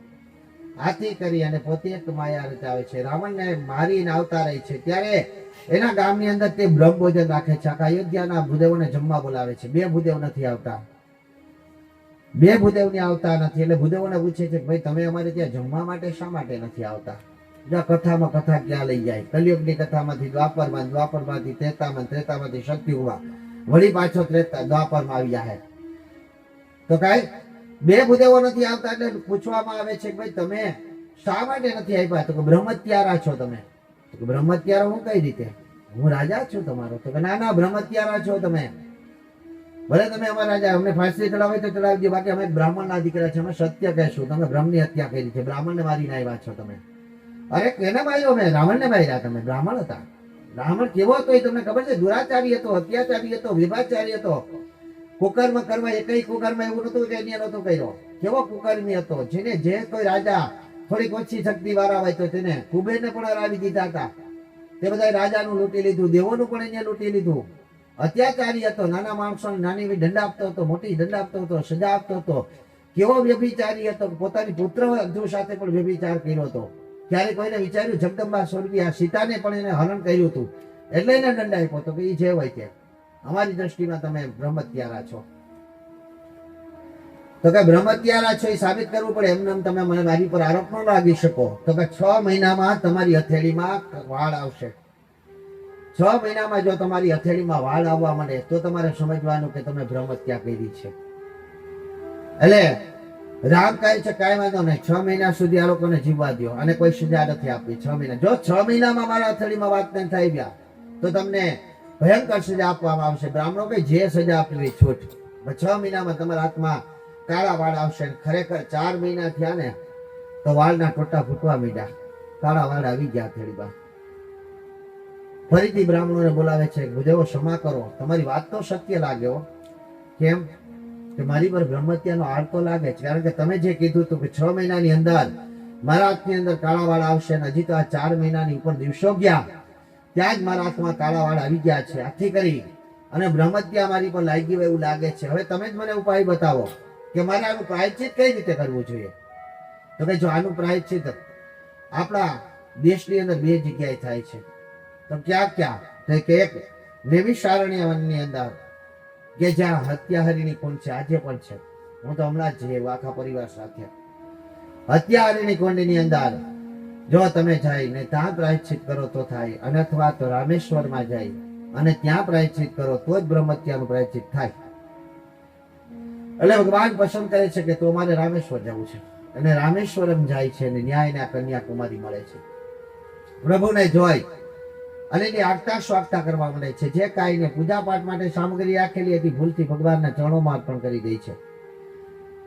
આથી કરી અને પોતે એક માયા રચાવે છે. રાવણને મારીને આવતા રહી છે ત્યારે એના ગામની અંદર તે બ્રહ્મ ભોજન રાખે છે. આખા અયોધ્યાના ભૂદેવોને જમવા બોલાવે છે. 2 ભૂદેવ નથી આવતા, 2 ભૂદેવ ની આવતા નથી. એટલે ભૂદેવોને પૂછે છે કે ભાઈ તમે અમારે ત્યાં જમવા માટે શા માટે નથી આવતા? જો કથામાં કથા ક્યાં લઈ જાય, કલિયુગની કથામાંથી દ્વાપરમાં, દ્વાપરમાંથી ત્રેતામાં, ત્રેતામાંથી સતયુગમાં, વળી પાછો દ્વાપરમાં આવી જાય. તો કાંઈ બે ભૂદેવો નથી આવતા એટલે પૂછવામાં આવે છે કે ભાઈ તમે શા માટે નથી આપ્યા? તો કે બ્રહ્મત્યારા છો તમે. તો કે બ્રહ્મત્યારા હું કઈ રીતે? હું રાજા છું તમારો. તો કે ના ના, બ્રહ્મત્યારા છો તમે. ભલે તમે અમારા રાજા, અમને ફાંસી ચડાવે તો ચડાવી દો, બાકી અમે બ્રાહ્મણના દીકરા છે, અમે સત્ય કહેશું. તમે બ્રહ્મની હત્યા કરી છે, બ્રાહ્મણને મારીને આવ્યા છો તમે. અરે કેને માર્યો? મેં રાવણને માર્યા. તમે બ્રાહ્મણ હતા. બ્રાહ્મણ કેવો હતો એ તમને ખબર છે? દુરાચારી હતો, અત્યાચારી હતો, વિભાચારી હતો. કુકર્મ કરવા એકઈ કુકર્મ એવું નતું કે એને નતો કર્યો. કેવો કુકર્મી હતો, જેને જે કોઈ રાજા થોડીક ઓછી શક્તિ વાળા હોય તો તેને કુબેરને પણ હરાવી દીધા હતા. તે બધા રાજાનું લૂંટી લીધું, દેવોનું પણ એને લૂંટી લીધું. અત્યાચારી હતો, નાના માણસોને નાની એવી દંડ આપતો હતો, મોટી દંડ આપતો હતો, સજા આપતો હતો. કેવો વ્યભિચારી હતો, પોતાની પુત્ર વધુ સાથે પણ વ્યભિચાર કર્યો હતો. ત્યારે કોઈને વિચાર્યું જગદંબા સ્વરૂપી આ સીતાને પણ એને હરણ કર્યું હતું એટલે એને દંડ આપ્યો હતો કે એ જે હોય તે. અમારી દ્રષ્ટિમાં તમે બ્રહ્મત્યારા છો. તો કે બ્રહ્મત્યારા છો એ સાબિત કરવું પડે. એમને તમે મને મારી પર આરોપ ન લાગી શકો. તો કે 6 મહિનામાં તમારી હથેળીમાં વાળ આવશે. 6 મહિનામાં જો તમારી હથેળીમાં વાળ આવવા માંડે તો તમારે સમજવાનું કે તમે બ્રહ્મત્યા કરી છે. એટલે રામ કહે છે કાંઈ વાંધો નહીં, 6 મહિના સુધી આ લોકોને જીવવા દો અને કોઈ સજા નથી આપવી. 6 મહિના, જો 6 મહિનામાં મારા હથેળીમાં વાત નહીં થઈ ગયા તો તમને ભયંકર સજા આપવામાં આવશે. બ્રાહ્મણો કે જે સજા આપવી છૂટ. 6 મહિનામાં તમારા હાથમાં કાળા વાળ આવશે. ખરેખર 4 મહિના થયા ને તો વાળના ટોટા ફૂટવા માંડ્યા, કાળા વાળ આવી ગયા હથેળીમાં. ફરીથી બ્રાહ્મણોને બોલાવે છે, ભૂદેવો ક્ષમા કરો, તમારી વાત તો સત્ય લાગે હો. કેમ? કે મારી પર બ્રહ્મત્યાનો આડ તો લાગે છે, કારણ કે તમે જે કીધું હતું કે 6 મહિનાની અંદર મારા હાથની અંદર કાળા વાળ આવશે, અને હજી તો આ 4 મહિનાની ઉપર દિવસો ગયા ત્યાં જ મારા હાથમાં કાળા વાળ આવી ગયા છે. આથી કરી અને બ્રહ્મત્યા મારી પર લાગી હોય એવું લાગે છે. હવે તમે જ મને ઉપાય બતાવો કે મારે આનું પ્રાયશ્ચિત કઈ રીતે કરવું જોઈએ. તો કે જો આનું પ્રાયશ્ચિત આપણા દેશની અંદર 2 જગ્યાએ થાય છે. તો ક્યાં ક્યાં? તો કે એક નૈમિષારણ્ય વનની અંદર કે જ્યાં હત્યાહરિણી કુંડ છે, આજે પણ છે. હું તો હમણાં જ જઈ આખા પરિવાર સાથે હત્યાહરિણી કુંડની અંદર જો તમે જઈને ત્યાં પ્રાયશ્ચિત કરો તો થાય, અને અથવા તો રામેશ્વરમાં જઈ અને ત્યાં પ્રાયશ્ચિત કરો તો જ બ્રહ્મત્યાનું પ્રાયશ્ચિત થાય. એટલે ભગવાન પસંદ કરે છે કે તો મારે રામેશ્વર જવું છે, અને રામેશ્વરમ જાય છે અને ન્યાયના કન્યાકુમારી મળે છે. પ્રભુને જોઈ અને એની આગતા સ્વાગતા કરવા મળે છે. જે કાંઈને પૂજા પાઠ માટે સામગ્રી રાખેલી હતી ભૂલથી ભગવાનના ચરણોમાં અર્પણ કરી દે છે.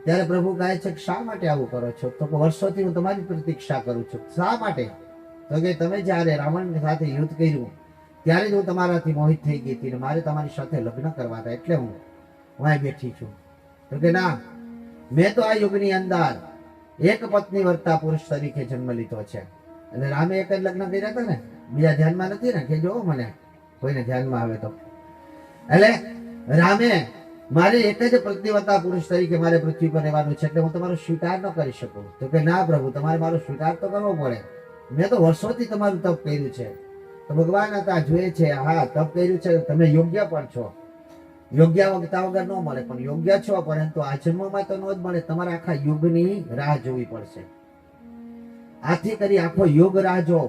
ત્યારે પ્રભુ કહે છે કે શા માટે આવું કરો છો? તો કે વર્ષોથી હું તમારી પ્રતીક્ષા કરું છું. શા માટે? તો કે તમે જ્યારે રાવણ સાથે યુદ્ધ કર્યું ત્યારે જ હું તમારાથી મોહિત થઈ ગઈ હતી, મારે તમારી સાથે લગ્ન કરવા હતા, એટલે હું અહીં બેઠી છું. તો કે ના, મેં તો આ યુગની અંદર એક પત્ની વર્તા પુરુષ તરીકે જન્મ લીધો છે. અને રામે એક જ લગ્ન કર્યા હતા ને, બીજા ધ્યાનમાં નથી ને? કે જો મને કોઈને ધ્યાનમાં આવે તો. એટલે રામે મારે એક જ પત્નીવતા પુરુષ તરીકે મારે પૃથ્વી પર રહેવાનું છે, એટલે હું તમારો સ્વીકાર ન કરી શકું. તો કે ના પ્રભુ, તમારે મારો સ્વીકાર તો કરવો પડે. મેં તો વર્ષોથી તમારું તપ કર્યું છે. તો ભગવાન હતા જોઈએ છે, હા તપ કર્યું છે, તમે યોગ્ય પણ છો. યોગ્ય વક્તા વગર ન મળે, પણ યોગ્ય છો, પરંતુ આ જન્મમાં તો ન જ મળે. તમારે આખા યુગની રાહ જોવી પડશે. આથી કરી આખો યુગ રાહ જો.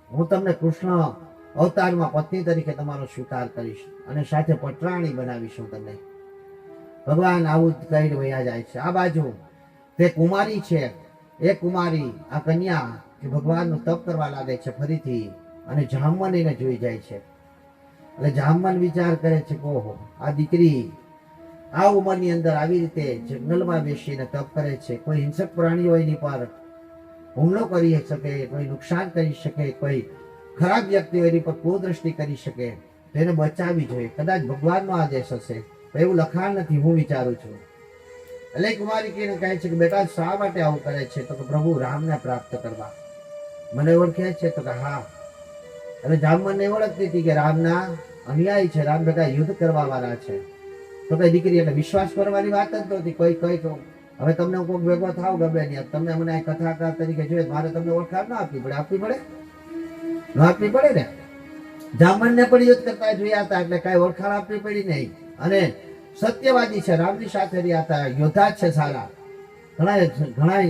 હું તમને કૃષ્ણ અવતારમાં પત્ની તરીકે તમારો સ્વીકાર કરીશ અને સાથે પટરાણી બનાવીશું તમને. ભગવાન આવું જ કહી વયા જાય છે. આ બાજુ તે કુમારી છે, એ કુમારી આ કન્યા કે ભગવાનનું તપ કરવા લાગે છે ફરીથી, અને જામવન એને જોઈ જાય છે. એટલે જામવન વિચાર કરે છે કે ઓહો, આ દીકરી આ ઉંમરની અંદર આવી રીતે જંગલમાં બેસીને તપ કરે છે. કોઈ હિંસક પ્રાણીઓ એની પર હુમલો કરી શકે, કોઈ નુકસાન કરી શકે, કોઈ ખરાબ વ્યક્તિઓ એની પર કુદ્રષ્ટિ કરી શકે, તેને બચાવવી જોઈએ. કદાચ ભગવાનનો આદેશ હશે, એવું લખાણ નથી, હું વિચારું છું. એટલે કુમારી કહે છે કે બેટા શા માટે આવું કરે છે? તો કે પ્રભુ રામને પ્રાપ્ત કરવા. મને ઓળખે છે? તો કે હા. અને જામવનને ઓળખતી હતી કે રામના અન્યાય છે, રામ ભેગા યુદ્ધ કરવા વાળા છે. તો કઈ દીકરી એટલે વિશ્વાસ કરવાની વાત જ નહોતી. કોઈ હવે તમને હું કોઈ ભેગો થાવ ગમે નહીં, તમને મને આ કથાકાર તરીકે જોઈએ, મારે તમને ઓળખાણ ના આપવી પડે? આપવી પડે? ન આપવી પડે ને? જામવનને પણ યુદ્ધ કરતા જોયા હતા, એટલે કઈ ઓળખાણ આપવી પડી નહીં. અને સત્યવાદી છે, રામની સાથે રહ્યા હતા, યોદ્ધા છે સારા, ઘણા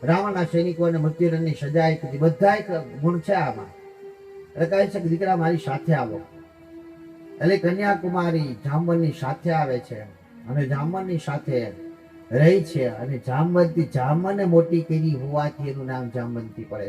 રાવણના સૈનિકોને મૃત્યુદંડની સજા આપી હતી. બધા ગુણ છે આમાં. એટલે કહે છે કે દીકરા મારી સાથે આવો. એટલે કન્યાકુમારી જામવનની સાથે આવે છે અને જામવનની સાથે રહી છે અને જામવંતી જામને મોટી કરી હોવાથી એનું નામ જામવંતી પડે